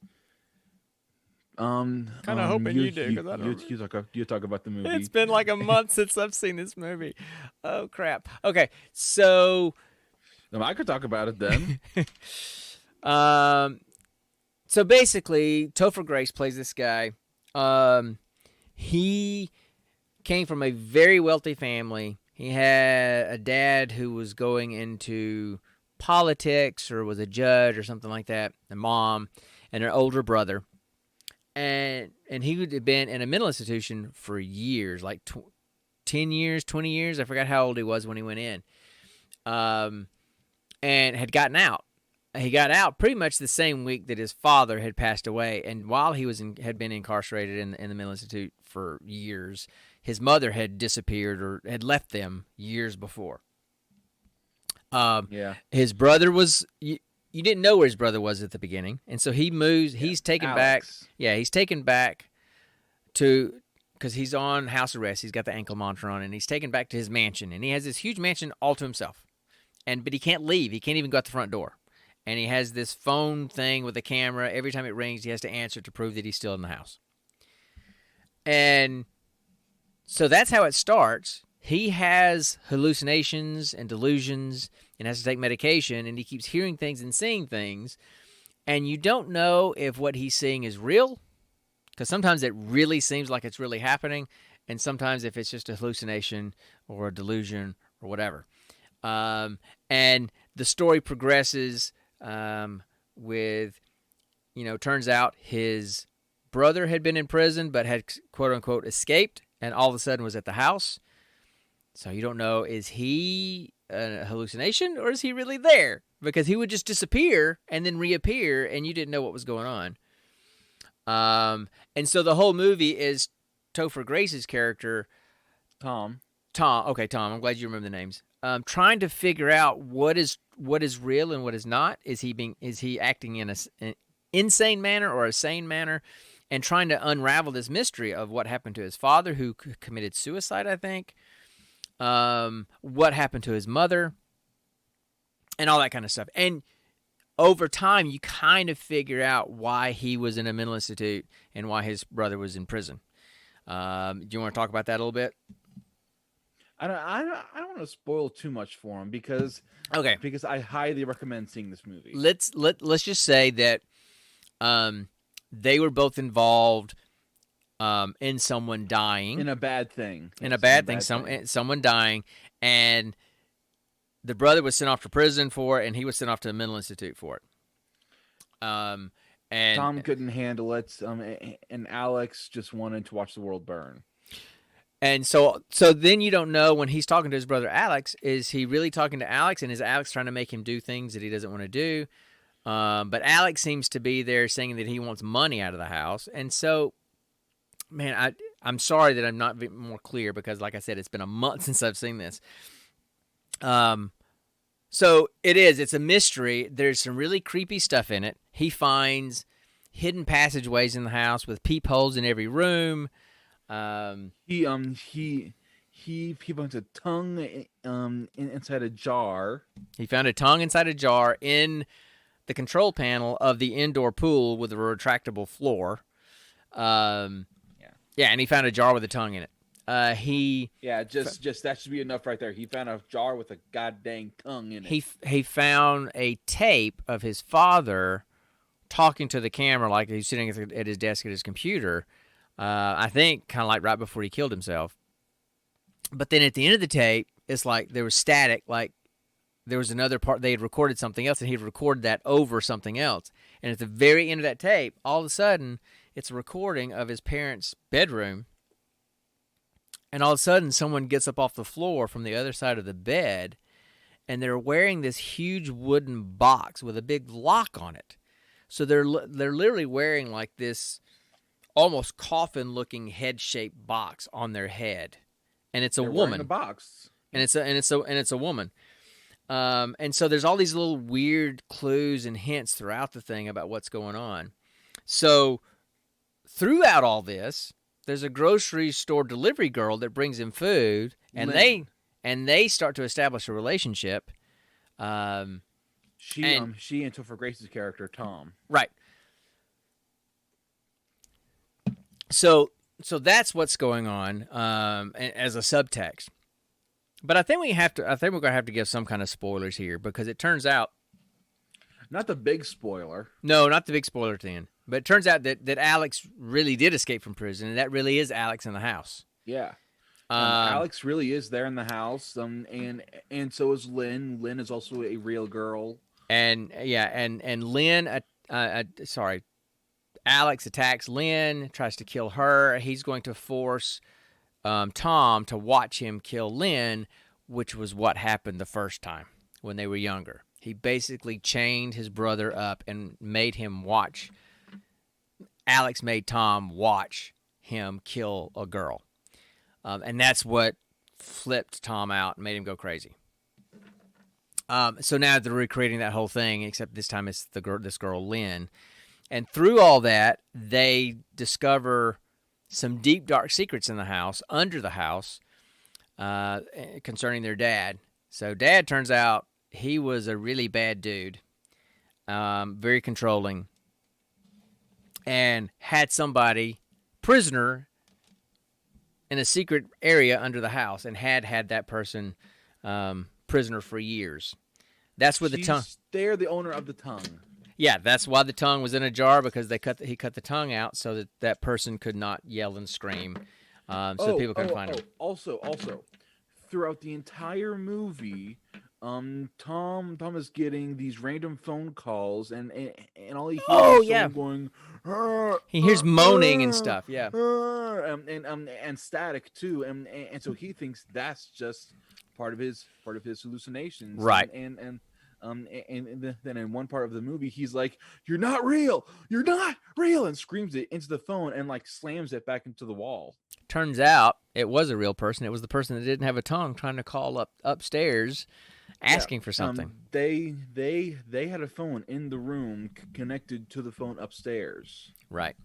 Kind of hoping you do, because I don't. You talk about the movie. It's been like a month since I've seen this movie. Oh crap. Okay, so I could talk about it then. So basically, Topher Grace plays this guy. He came from a very wealthy family. He had a dad who was going into politics or was a judge or something like that, a mom, and an older brother. And he would have been in a mental institution for years, like 10 years, 20 years. I forgot how old he was when he went in. And had gotten out. He got out pretty much the same week that his father had passed away. And while he had been incarcerated in the mental institute for years, his mother had disappeared or had left them years before. His brother was... You didn't know where his brother was at the beginning, and so he moves. Yeah. He's taken Alex. back. Yeah, he's taken back to because he's on house arrest. He's got the ankle monitor on, and he's taken back to his mansion, and he has this huge mansion all to himself. But he can't leave. He can't even go out the front door. And he has this phone thing with a camera. Every time it rings, he has to answer to prove that he's still in the house. And so that's how it starts. He has hallucinations and delusions and has to take medication, and he keeps hearing things and seeing things, and you don't know if what he's seeing is real, because sometimes it really seems like it's really happening, and sometimes if it's just a hallucination or a delusion or whatever. And the story progresses with, turns out his brother had been in prison but had, quote-unquote, escaped, and all of a sudden was at the house. So you don't know, is he a hallucination or is he really there? Because he would just disappear and then reappear and you didn't know what was going on. And so the whole movie is Topher Grace's character. Tom. Okay, Tom. I'm glad you remember the names. trying to figure out what is real and what is not. Is he acting in an insane manner or a sane manner, and trying to unravel this mystery of what happened to his father, who committed suicide, I think. What happened to his mother, and all that kind of stuff. And over time, you kind of figure out why he was in a mental institute and why his brother was in prison. Do you want to talk about that a little bit? I don't want to spoil too much for him because I highly recommend seeing this movie. Let's just say that they were both involved in someone dying, in a bad thing, someone dying, and the brother was sent off to prison for it, and he was sent off to a mental institute for it. And Tom couldn't handle it, and Alex just wanted to watch the world burn. And so then you don't know, when he's talking to his brother Alex, is he really talking to Alex, and is Alex trying to make him do things that he doesn't want to do? But Alex seems to be there saying that he wants money out of the house. And so, man, I'm sorry that I'm not more clear, because, like I said, it's been a month since I've seen this. So it's a mystery. There's some really creepy stuff in it. He finds hidden passageways in the house with peepholes in every room. He finds a tongue inside a jar. He found a tongue inside a jar in the control panel of the indoor pool with a retractable floor. And he found a jar with a tongue in it. Just that should be enough right there. He found a jar with a goddamn tongue in it. He found a tape of his father talking to the camera like he's sitting at his desk at his computer. I think kind of like right before he killed himself. But then at the end of the tape, it's like there was static, like there was another part. They had recorded something else, and he'd recorded that over something else. And at the very end of that tape, all of a sudden, it's a recording of his parents' bedroom. And all of a sudden, someone gets up off the floor from the other side of the bed, and they're wearing this huge wooden box with a big lock on it. So they're literally wearing like this almost coffin-looking head-shaped box on their head, and it's a woman. The box, and it's a woman. And so there's all these little weird clues and hints throughout the thing about what's going on. So throughout all this, there's a grocery store delivery girl that brings him food, and they start to establish a relationship. She and Topher Grace's character Tom. Right. So that's what's going on as a subtext. But I think we're gonna have to give some kind of spoilers here, because it turns out, not the big spoiler. No, not the big spoiler at the end. But it turns out that Alex really did escape from prison, and that really is Alex in the house. Yeah. Alex really is there in the house. And so is Lynn. Lynn is also a real girl. And Lynn, Alex attacks Lynn, tries to kill her. He's going to force Tom to watch him kill Lynn, which was what happened the first time when they were younger. He basically chained his brother up and made him watch. Alex made Tom watch him kill a girl. And that's what flipped Tom out and made him go crazy. So now they're recreating that whole thing, except this time it's this girl, Lynn. And through all that, they discover some deep, dark secrets in the house, under the house, concerning their dad. So Dad, turns out, he was a really bad dude, very controlling, and had somebody prisoner in a secret area under the house, and had that person prisoner for years. That's where the tongue. They're the owner of the tongue. Yeah, that's why the tongue was in a jar, because he cut the tongue out so that person could not yell and scream, so people couldn't find him. Also, throughout the entire movie, Tom is getting these random phone calls, and all he hears is someone going. He hears moaning and stuff. Yeah, and static too, and so he thinks that's just part of his hallucinations. Right. And then in one part of the movie, he's like, "You're not real! You're not real!" and screams it into the phone and like slams it back into the wall. Turns out it was a real person. It was the person that didn't have a tongue trying to call upstairs, asking for something. They had a phone in the room connected to the phone upstairs. Right.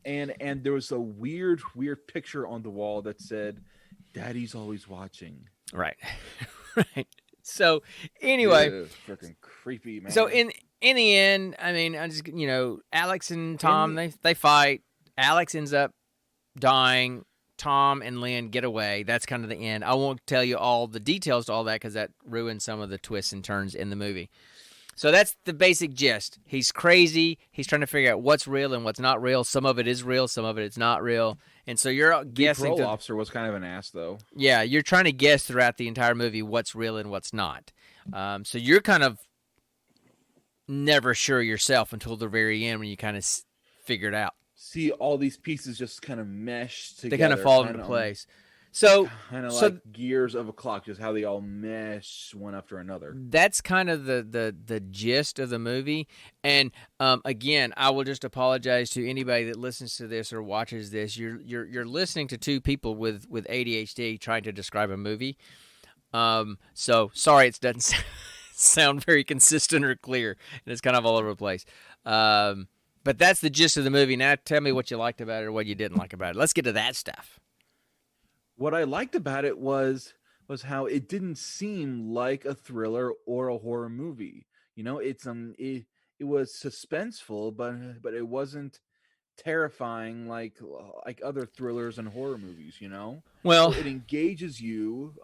And there was a weird picture on the wall that said, "Daddy's always watching." Right. Right. So anyway, freaking creepy, man. so in the end, I mean, I just Alex and Tom they fight. Alex ends up dying. Tom and Lynn get away. That's kind of the end. I won't tell you all the details to all that because that ruins some of the twists and turns in the movie. So that's the basic gist. He's crazy. He's trying to figure out what's real and what's not real. Some of it is real. Some of it's not real. And so you're guessing. The parole officer was kind of an ass, though. Yeah, you're trying to guess throughout the entire movie what's real and what's not. So you're kind of never sure yourself until the very end when you kind of figure it out. See all these pieces just kind of mesh together. They kind of fall into place. So kind of like gears of a clock, just how they all mesh one after another. That's kind of the gist of the movie. And again, I will just apologize to anybody that listens to this or watches this. You're listening to two people with ADHD trying to describe a movie. So sorry, it doesn't sound very consistent or clear, and it's kind of all over the place. But that's the gist of the movie. Now tell me what you liked about it or what you didn't like about it. Let's get to that stuff. What I liked about it was how it didn't seem like a thriller or a horror movie. It was suspenseful, but it wasn't terrifying like other thrillers and horror movies. Well, so it engages you.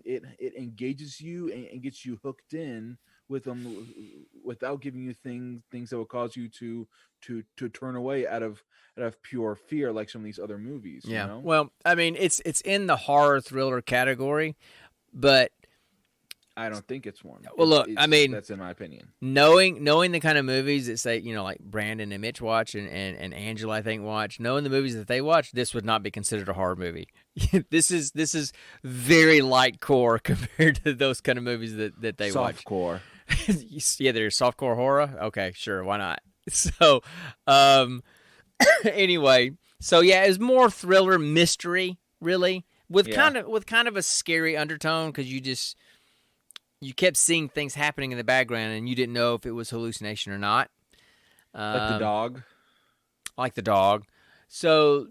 It engages you and gets you hooked in with them without giving you things that will cause you to turn away out of pure fear like some of these other movies. Yeah. Well, I mean, it's in the horror thriller category, but I don't think it's one. Well, look, I mean, that's in my opinion. Knowing the kind of movies that say, like Brandon and Mitch watch and Angela, I think, watch, knowing the movies that they watch, this would not be considered a horror movie. This is very light core compared to those kind of movies that they watch. Softcore. Yeah, there's softcore horror. Okay, sure, why not? So, anyway, so yeah, it's more thriller mystery, really, with kind of a scary undertone because you kept seeing things happening in the background and you didn't know if it was hallucination or not. Like the dog. Like the dog. So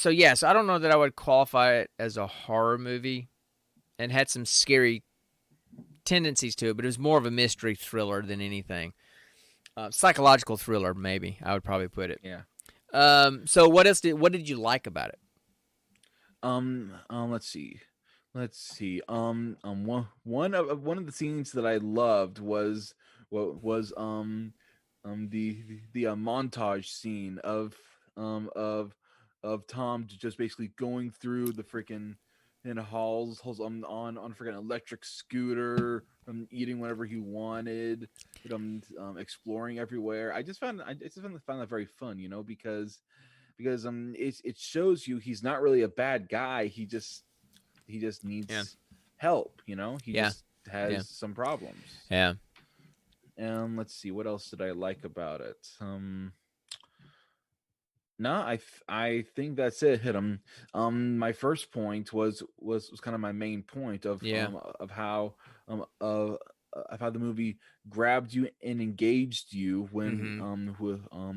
yes, I don't know that I would qualify it as a horror movie, and had some scary tendencies to it, but it was more of a mystery thriller than anything. Psychological thriller, maybe I would probably put it. Yeah. So what did you like about it? Let's see. One of the scenes that I loved was the montage scene of Tom just basically going through the freaking halls on freaking electric scooter, eating whatever he wanted, exploring everywhere. I just found that very fun, because it shows you he's not really a bad guy. He just needs help, He just has some problems. Yeah. Let's see, what else did I like about it? No, I think that's it. Hit him. My first point was kind of my main point of how the movie grabbed you and engaged you when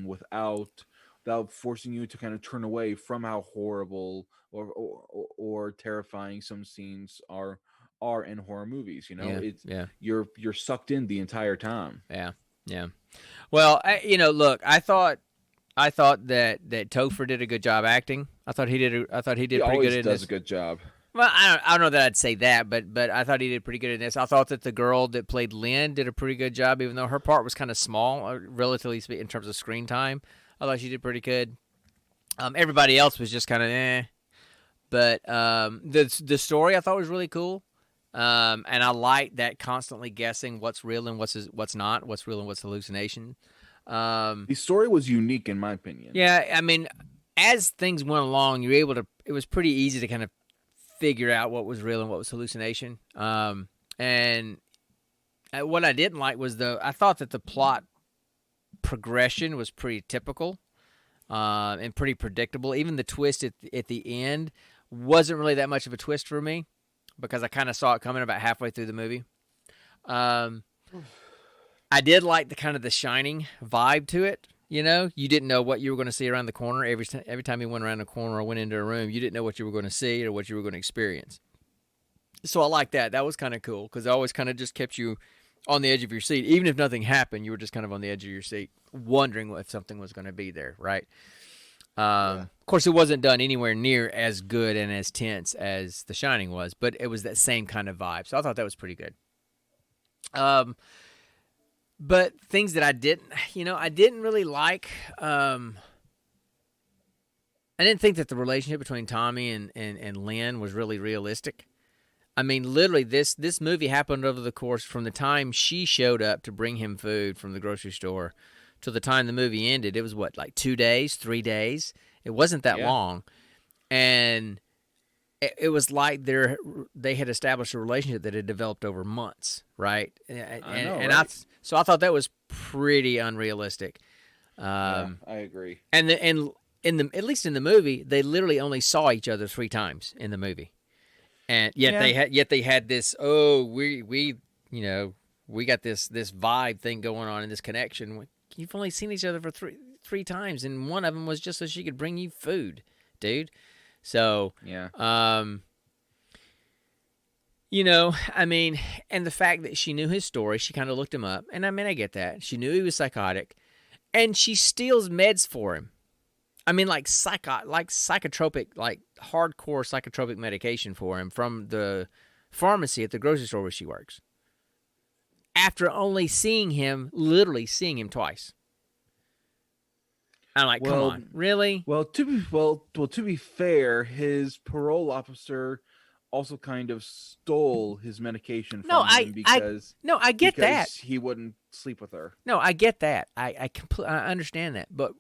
without forcing you to kind of turn away from how horrible or terrifying some scenes are in horror movies. You're sucked in the entire time. Yeah. Well, look, I thought that Topher did a good job acting. I thought he did pretty good in this. He does a good job. Well, I don't know that I'd say that, but I thought he did pretty good in this. I thought that the girl that played Lynn did a pretty good job, even though her part was kind of small, relatively speaking, in terms of screen time. I thought she did pretty good. Everybody else was just kind of eh. But the story I thought was really cool. And I like that constantly guessing what's real and what's not, what's real and what's hallucination. The story was unique in my opinion. Yeah, I mean, as things went along, you were able to. It was pretty easy to kind of figure out what was real and what was hallucination. And what I didn't like was I thought that the plot progression was pretty typical. and pretty predictable. Even the twist at the end wasn't really that much of a twist for me because I kind of saw it coming about halfway through the movie. I did like the kind of the Shining vibe to it. You know, you didn't know what you were going to see around the corner. Every time you went around a corner or went into a room, you didn't know what you were going to see or what you were going to experience. So I like that. That was kind of cool because it always kind of just kept you on the edge of your seat. Even if nothing happened, you were just kind of on the edge of your seat, wondering if something was going to be there, right? Of course, it wasn't done anywhere near as good and as tense as The Shining was, but it was that same kind of vibe. So I thought that was pretty good. But things that I didn't really like. I didn't think that the relationship between Tommy and Lynn was really realistic. I mean, literally, this movie happened over the course from the time she showed up to bring him food from the grocery store to the time the movie ended. It was what, like 2 days, 3 days? It wasn't that long. And it was like they had established a relationship that had developed over months, right? So I thought that was pretty unrealistic. I agree. And at least in the movie, they literally only saw each other 3 times in the movie. And yet they had this, we got this vibe thing going on in this connection. You've only seen each other for three times, and one of them was just so she could bring you food, dude. So I mean, and the fact that she knew his story, she kind of looked him up, and I mean, I get that. She knew he was psychotic, and she steals meds for him. I mean, like psychotropic, like hardcore psychotropic medication for him from the pharmacy at the grocery store where she works. After only literally seeing him twice. I'm like, come on, really? Well, to be fair, his parole officer also kind of stole his medication from him because I get that he wouldn't sleep with her. No, I get that. I understand that, but.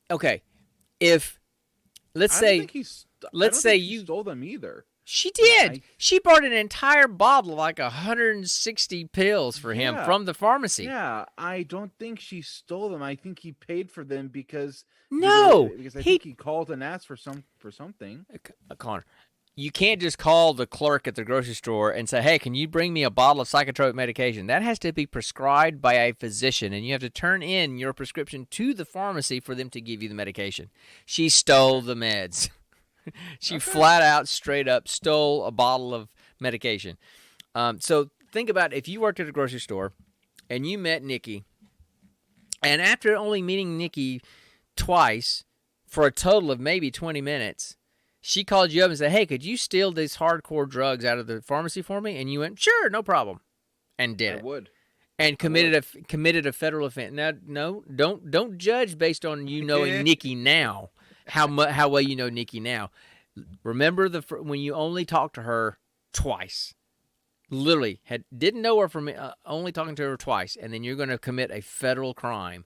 Okay, if let's say he stole them either. She did. She bought an entire bottle of like 160 pills for him from the pharmacy. Yeah, I don't think she stole them. I think he paid for them because I think he called and asked for something. Connor, you can't just call the clerk at the grocery store and say, "Hey, can you bring me a bottle of psychotropic medication?" That has to be prescribed by a physician, and you have to turn in your prescription to the pharmacy for them to give you the medication. She stole the meds. She flat out, straight up stole a bottle of medication. So think about if you worked at a grocery store and you met Nikki, and after only meeting Nikki twice for a total of maybe 20 minutes, she called you up and said, "Hey, could you steal these hardcore drugs out of the pharmacy for me?" And you went, "Sure, no problem," and did it. I would. And committed a federal offense. Now, no, don't judge based on you knowing Nikki now. How well you know Nikki now. Remember when you only talked to her twice. Literally didn't know her from only talking to her twice, and then you're going to commit a federal crime.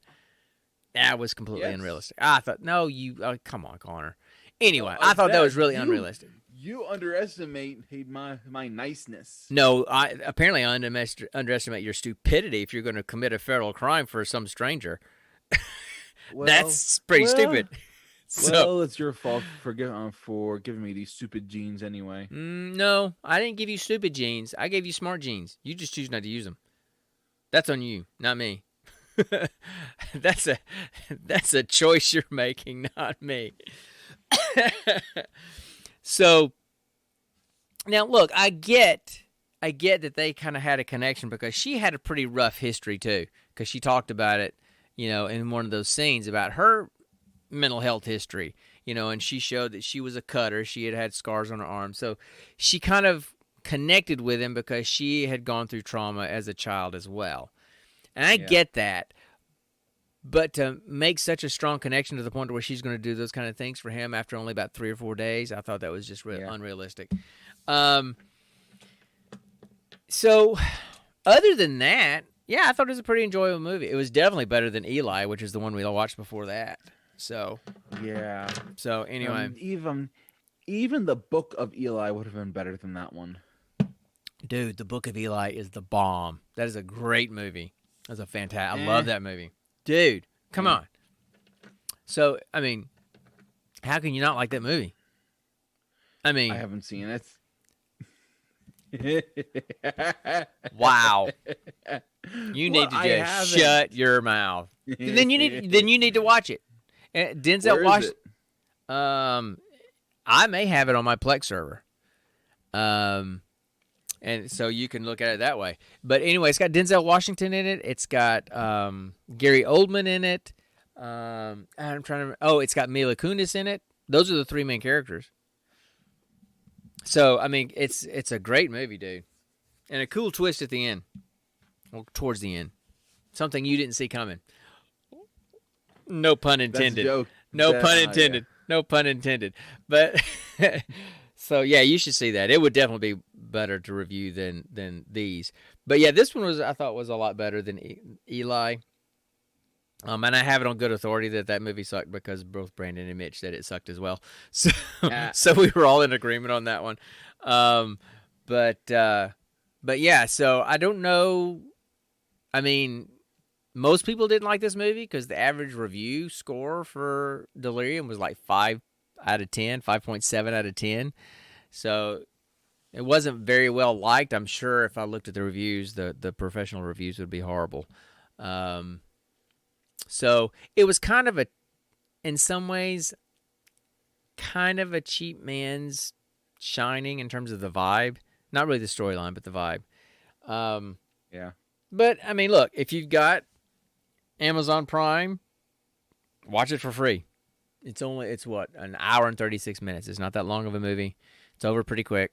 That was completely unrealistic. I thought, come on, Connor. Anyway, I thought that was really unrealistic. You underestimate my niceness. No, I underestimate your stupidity if you're going to commit a federal crime for some stranger. That's pretty stupid. Well, it's your fault for giving me these stupid jeans anyway. No, I didn't give you stupid jeans. I gave you smart jeans. You just choose not to use them. That's on you, not me. That's a choice you're making, not me. So now look, I get that they kind of had a connection because she had a pretty rough history too, because she talked about it, in one of those scenes about her mental health history, and she showed that she was a cutter. She had scars on her arm. So she kind of connected with him because she had gone through trauma as a child as well. And I get that. But to make such a strong connection to the point where she's going to do those kind of things for him after only about 3 or 4 days, I thought that was just really unrealistic. So other than that, I thought it was a pretty enjoyable movie. It was definitely better than Eli, which is the one we watched before that. So So anyway, even the Book of Eli would have been better than that one. Dude, the Book of Eli is the bomb. That is a great movie. That's a fantastic. I love that movie. Dude, come on. So, I mean, how can you not like that movie? I mean, I haven't seen it. wow. You Well, need to I just haven't. shut your mouth. Then you need to watch it. Denzel Where is Washington. it? I may have it on my Plex server. And so you can look at it that way. But anyway, it's got Denzel Washington in it. It's got Gary Oldman in it. I'm trying to. Oh, it's got Mila Kunis in it. Those are the three main characters. So I mean, it's a great movie, dude, and a cool twist at the end. Well, towards the end, something you didn't see coming. No pun intended. That's a joke. No pun intended. Yeah. No pun intended. But so yeah, you should see that. It would definitely be better to review than these. But yeah, this one I thought was a lot better than Eli. And I have it on good authority that movie sucked because both Brandon and Mitch said it sucked as well. So so we were all in agreement on that one. But yeah, so I don't know. I mean, most people didn't like this movie because the average review score for Delirium was like 5 out of 10, 5.7 out of 10. So it wasn't very well liked. I'm sure if I looked at the reviews, the professional reviews would be horrible. So it was kind of in some ways, kind of a cheap man's Shining in terms of the vibe. Not really the storyline, but the vibe. Yeah. But, I mean, look, if you've got Amazon Prime, watch it for free. It's what, an hour and 36 minutes. It's not that long of a movie. It's over pretty quick.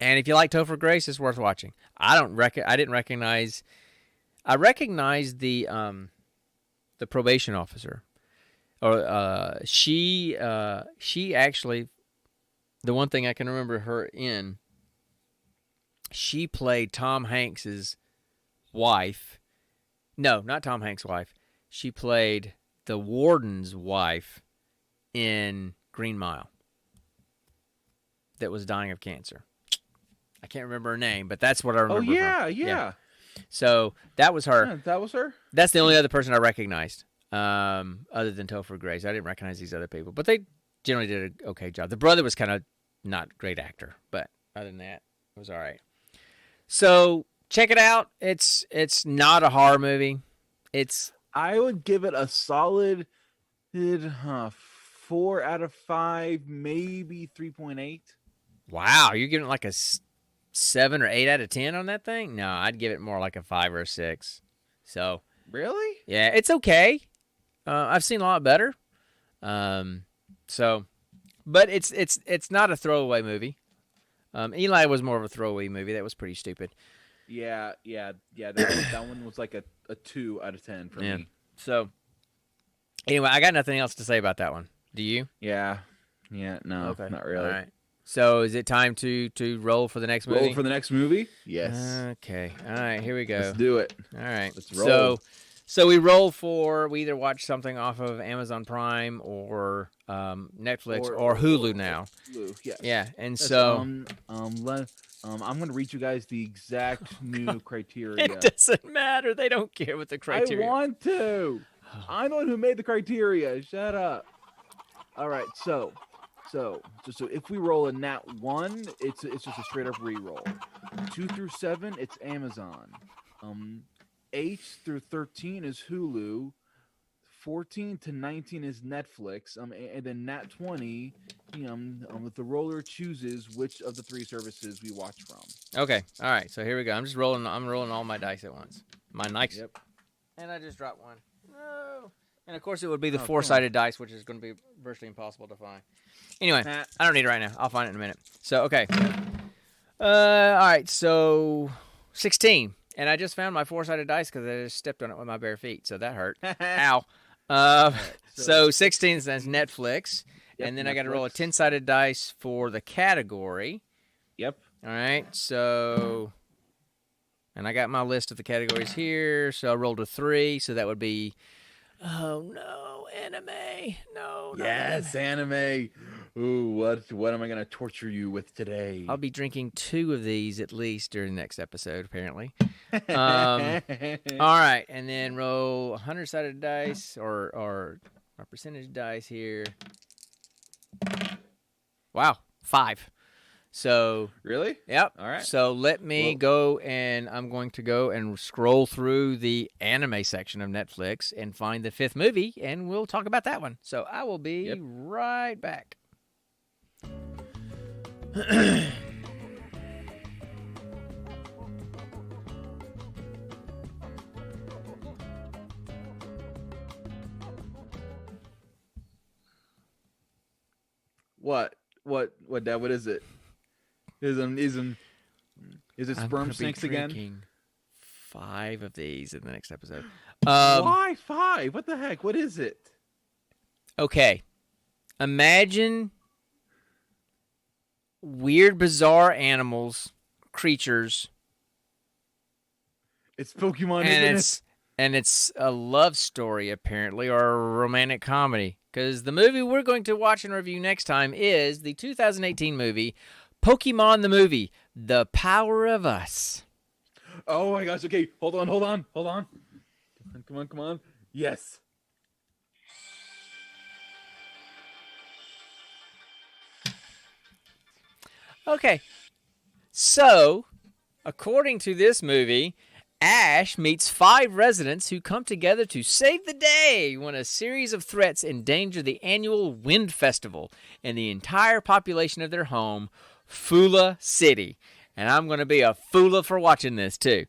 And if you like Topher Grace, it's worth watching. I didn't recognize. I recognized the probation officer, or she actually, the one thing I can remember her in, she played Tom Hanks's wife. No, not Tom Hanks' wife. She played the warden's wife in Green Mile that was dying of cancer. I can't remember her name, but that's what I remember. Oh, yeah. So that was her. Yeah, that was her? That's the only other person I recognized, other than Topher Grace. I didn't recognize these other people, but they generally did an okay job. The brother was kind of not a great actor, but other than that, it was all right. So check it out. It's not a horror movie. I would give it a solid 4 out of 5, maybe 3.8. Wow, you're giving it like a 7 or 8 out of 10 on that thing? No, I'd give it more like a 5 or a 6. So Really? yeah, it's okay. I've seen a lot better. So, but it's not a throwaway movie. Eli was more of a throwaway movie. That was pretty stupid. Yeah. That one was like a 2 out of 10 for me. So anyway, I got nothing else to say about that one. Do you? Yeah. No, Okay. not really. All right. So is it time to roll for the next movie? Roll for the next movie? Yes. Okay. All right. Here we go. Let's do it. All right. Let's roll. So we roll we either watch something off of Amazon Prime or Netflix or Hulu now. Hulu, yes. Yeah. And That's, so I'm going to read you guys the exact new criteria. it doesn't matter. They don't care what the criteria. I want to. I'm the one who made the criteria. Shut up. All right. So if we roll a nat 1, it's just a straight up re-roll. 2 through 7, it's Amazon. 8 through 13 is Hulu. 14 to 19 is Netflix. And then nat 20, the roller chooses which of the 3 services we watch from. Okay. All right. So here we go. I'm rolling all my dice at once. My Nikes. Yep. And I just dropped one. No. And of course it would be the 4-sided dice, which is going to be virtually impossible to find. Anyway, I don't need it right now. I'll find it in a minute. So, okay. All right. So 16. And I just found my 4-sided dice because I just stepped on it with my bare feet. So that hurt. Ow. Right, so 16 says Netflix. Yep, and then Netflix. I got to roll a 10-sided dice for the category. Yep. All right. So, and I got my list of the categories here. So I rolled a 3. So that would be, oh no, anime. No. Yes, anime. Ooh, what am I going to torture you with today? I'll be drinking 2 of these at least during the next episode, apparently. All right, and then roll 100-sided dice, or our percentage dice here. Wow, 5. So Really? yep. All right. So let me go, and I'm going to go and scroll through the anime section of Netflix and find the 5th movie, and we'll talk about that one. So I will be right back. What, Dad? What is it? Is it sperm snakes again? 5 of these in the next episode. Why 5? What the heck? What is it? Okay. Imagine weird, bizarre animals, creatures, It's Pokemon, and it's a love story apparently, or a romantic comedy. Because the movie we're going to watch and review next time is the 2018 movie Pokemon the Movie: The Power of Us. Oh my gosh! Okay, hold on. Come on. Yes. Okay. So, according to this movie, Ash meets 5 residents who come together to save the day when a series of threats endanger the annual Wind Festival and the entire population of their home, Fula City. And I'm going to be a Fula for watching this, too.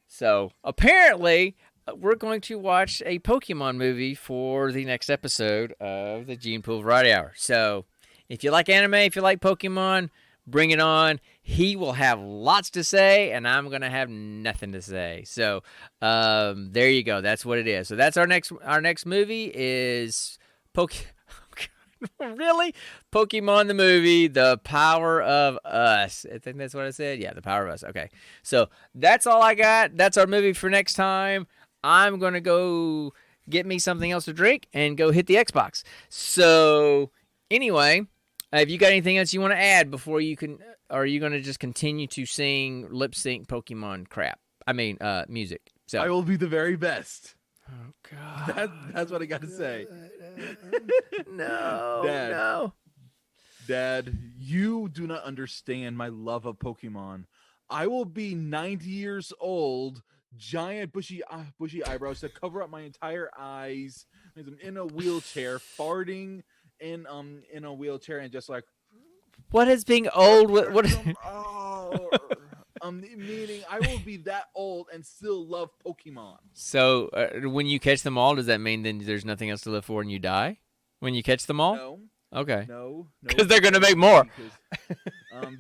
So, apparently, we're going to watch a Pokemon movie for the next episode of the Gene Pool Variety Hour. So, if you like anime, if you like Pokemon, bring it on. He will have lots to say, and I'm going to have nothing to say. So, there you go. That's what it is. So that's our next movie is Really? Pokemon the Movie, The Power of Us. I think that's what I said. Yeah, The Power of Us. Okay. So that's all I got. That's our movie for next time. I'm going to go get me something else to drink and go hit the Xbox. So anyway, have you got anything else you want to add before you can, or are you going to just continue to sing lip sync Pokemon crap? I mean, music. So I will be the very best. Oh God. That's what I got to say. No. Dad, you do not understand my love of Pokemon. I will be 90 years old, giant bushy eyebrows that cover up my entire eyes, in a wheelchair, farting in a wheelchair, and just like, what is being old? What? Meaning I will be that old and still love Pokemon. So when you catch them all, does that mean then there's nothing else to live for and you die when you catch them all? No. Okay. No. Because they're gonna make more.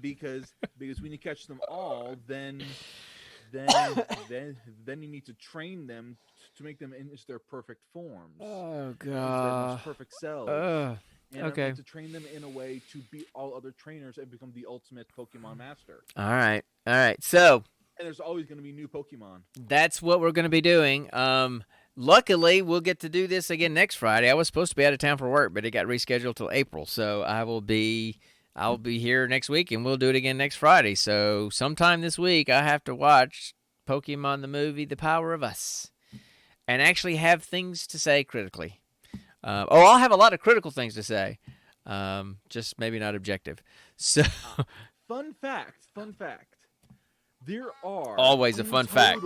Because when you catch them all, then you need to train them to make them into their perfect forms. Oh their God. most perfect selves. And okay. I'm going to train them in a way to beat all other trainers and become the ultimate Pokemon master. All right. So And there's always going to be new Pokemon. that's what we're going to be doing. Luckily, we'll get to do this again next Friday. I was supposed to be out of town for work, but it got rescheduled till April. So I'll be here next week, and we'll do it again next Friday. So sometime this week, I have to watch Pokemon the Movie: The Power of Us, and actually have things to say critically. I'll have a lot of critical things to say, just maybe not objective. So, Fun fact. There are always a fun fact.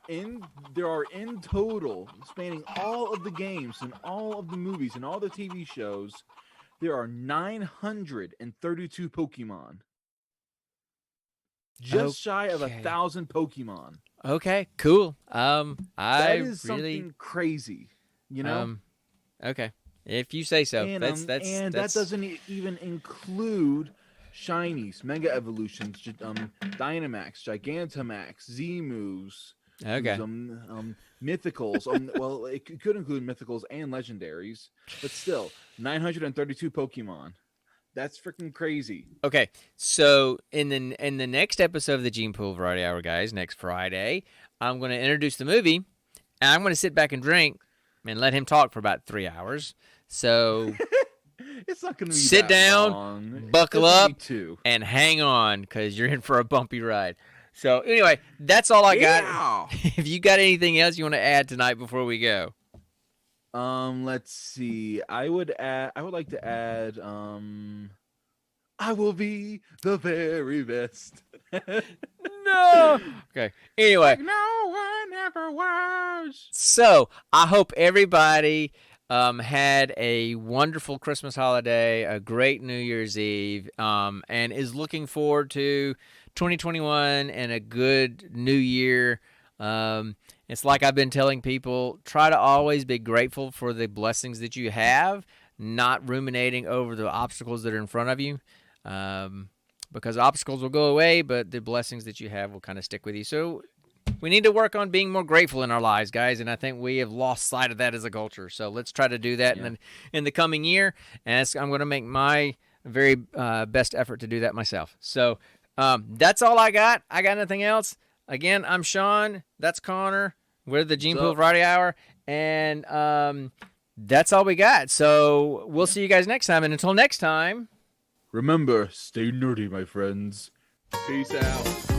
There are in total, spanning all of the games and all of the movies and all the TV shows, there are 932 Pokemon. Just shy of 1,000 Pokemon. Okay, cool. That is something crazy. You know? Okay. If you say so. And, That's that doesn't even include Shinies, Mega Evolutions, Dynamax, Gigantamax, Z-Moves. Okay. Mythicals. Well, it could include mythicals and legendaries, but still, 932 Pokemon. That's freaking crazy. Okay, so in the next episode of the Gene Pool Variety Hour, guys, next Friday, I'm going to introduce the movie, and I'm going to sit back and drink and let him talk for about 3 hours. So it's not going to be sit that down, long. buckle up, and hang on, because you're in for a bumpy ride. So anyway, that's all I got. If you got anything else you want to add tonight before we go? Let's see. I would like to add. I will be the very best. No. Okay. Anyway, Like no one ever was. so I hope everybody had a wonderful Christmas holiday, a great New Year's Eve, and is looking forward to 2021 and a good new year. It's like I've been telling people, try to always be grateful for the blessings that you have, not ruminating over the obstacles that are in front of you. Because obstacles will go away, but the blessings that you have will kind of stick with you. So we need to work on being more grateful in our lives, guys, and I think we have lost sight of that as a culture. So let's try to do that in the coming year, and I'm going to make my very best effort to do that myself. So that's all I got. I got nothing else. Again, I'm Sean. That's Connor. We're the Gene Pool Variety Hour, and that's all we got. So we'll see you guys next time, and until next time, remember, stay nerdy, my friends. Peace out.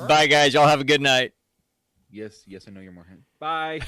Bye, guys. Y'all have a good night. Yes, I know you're more. Bye.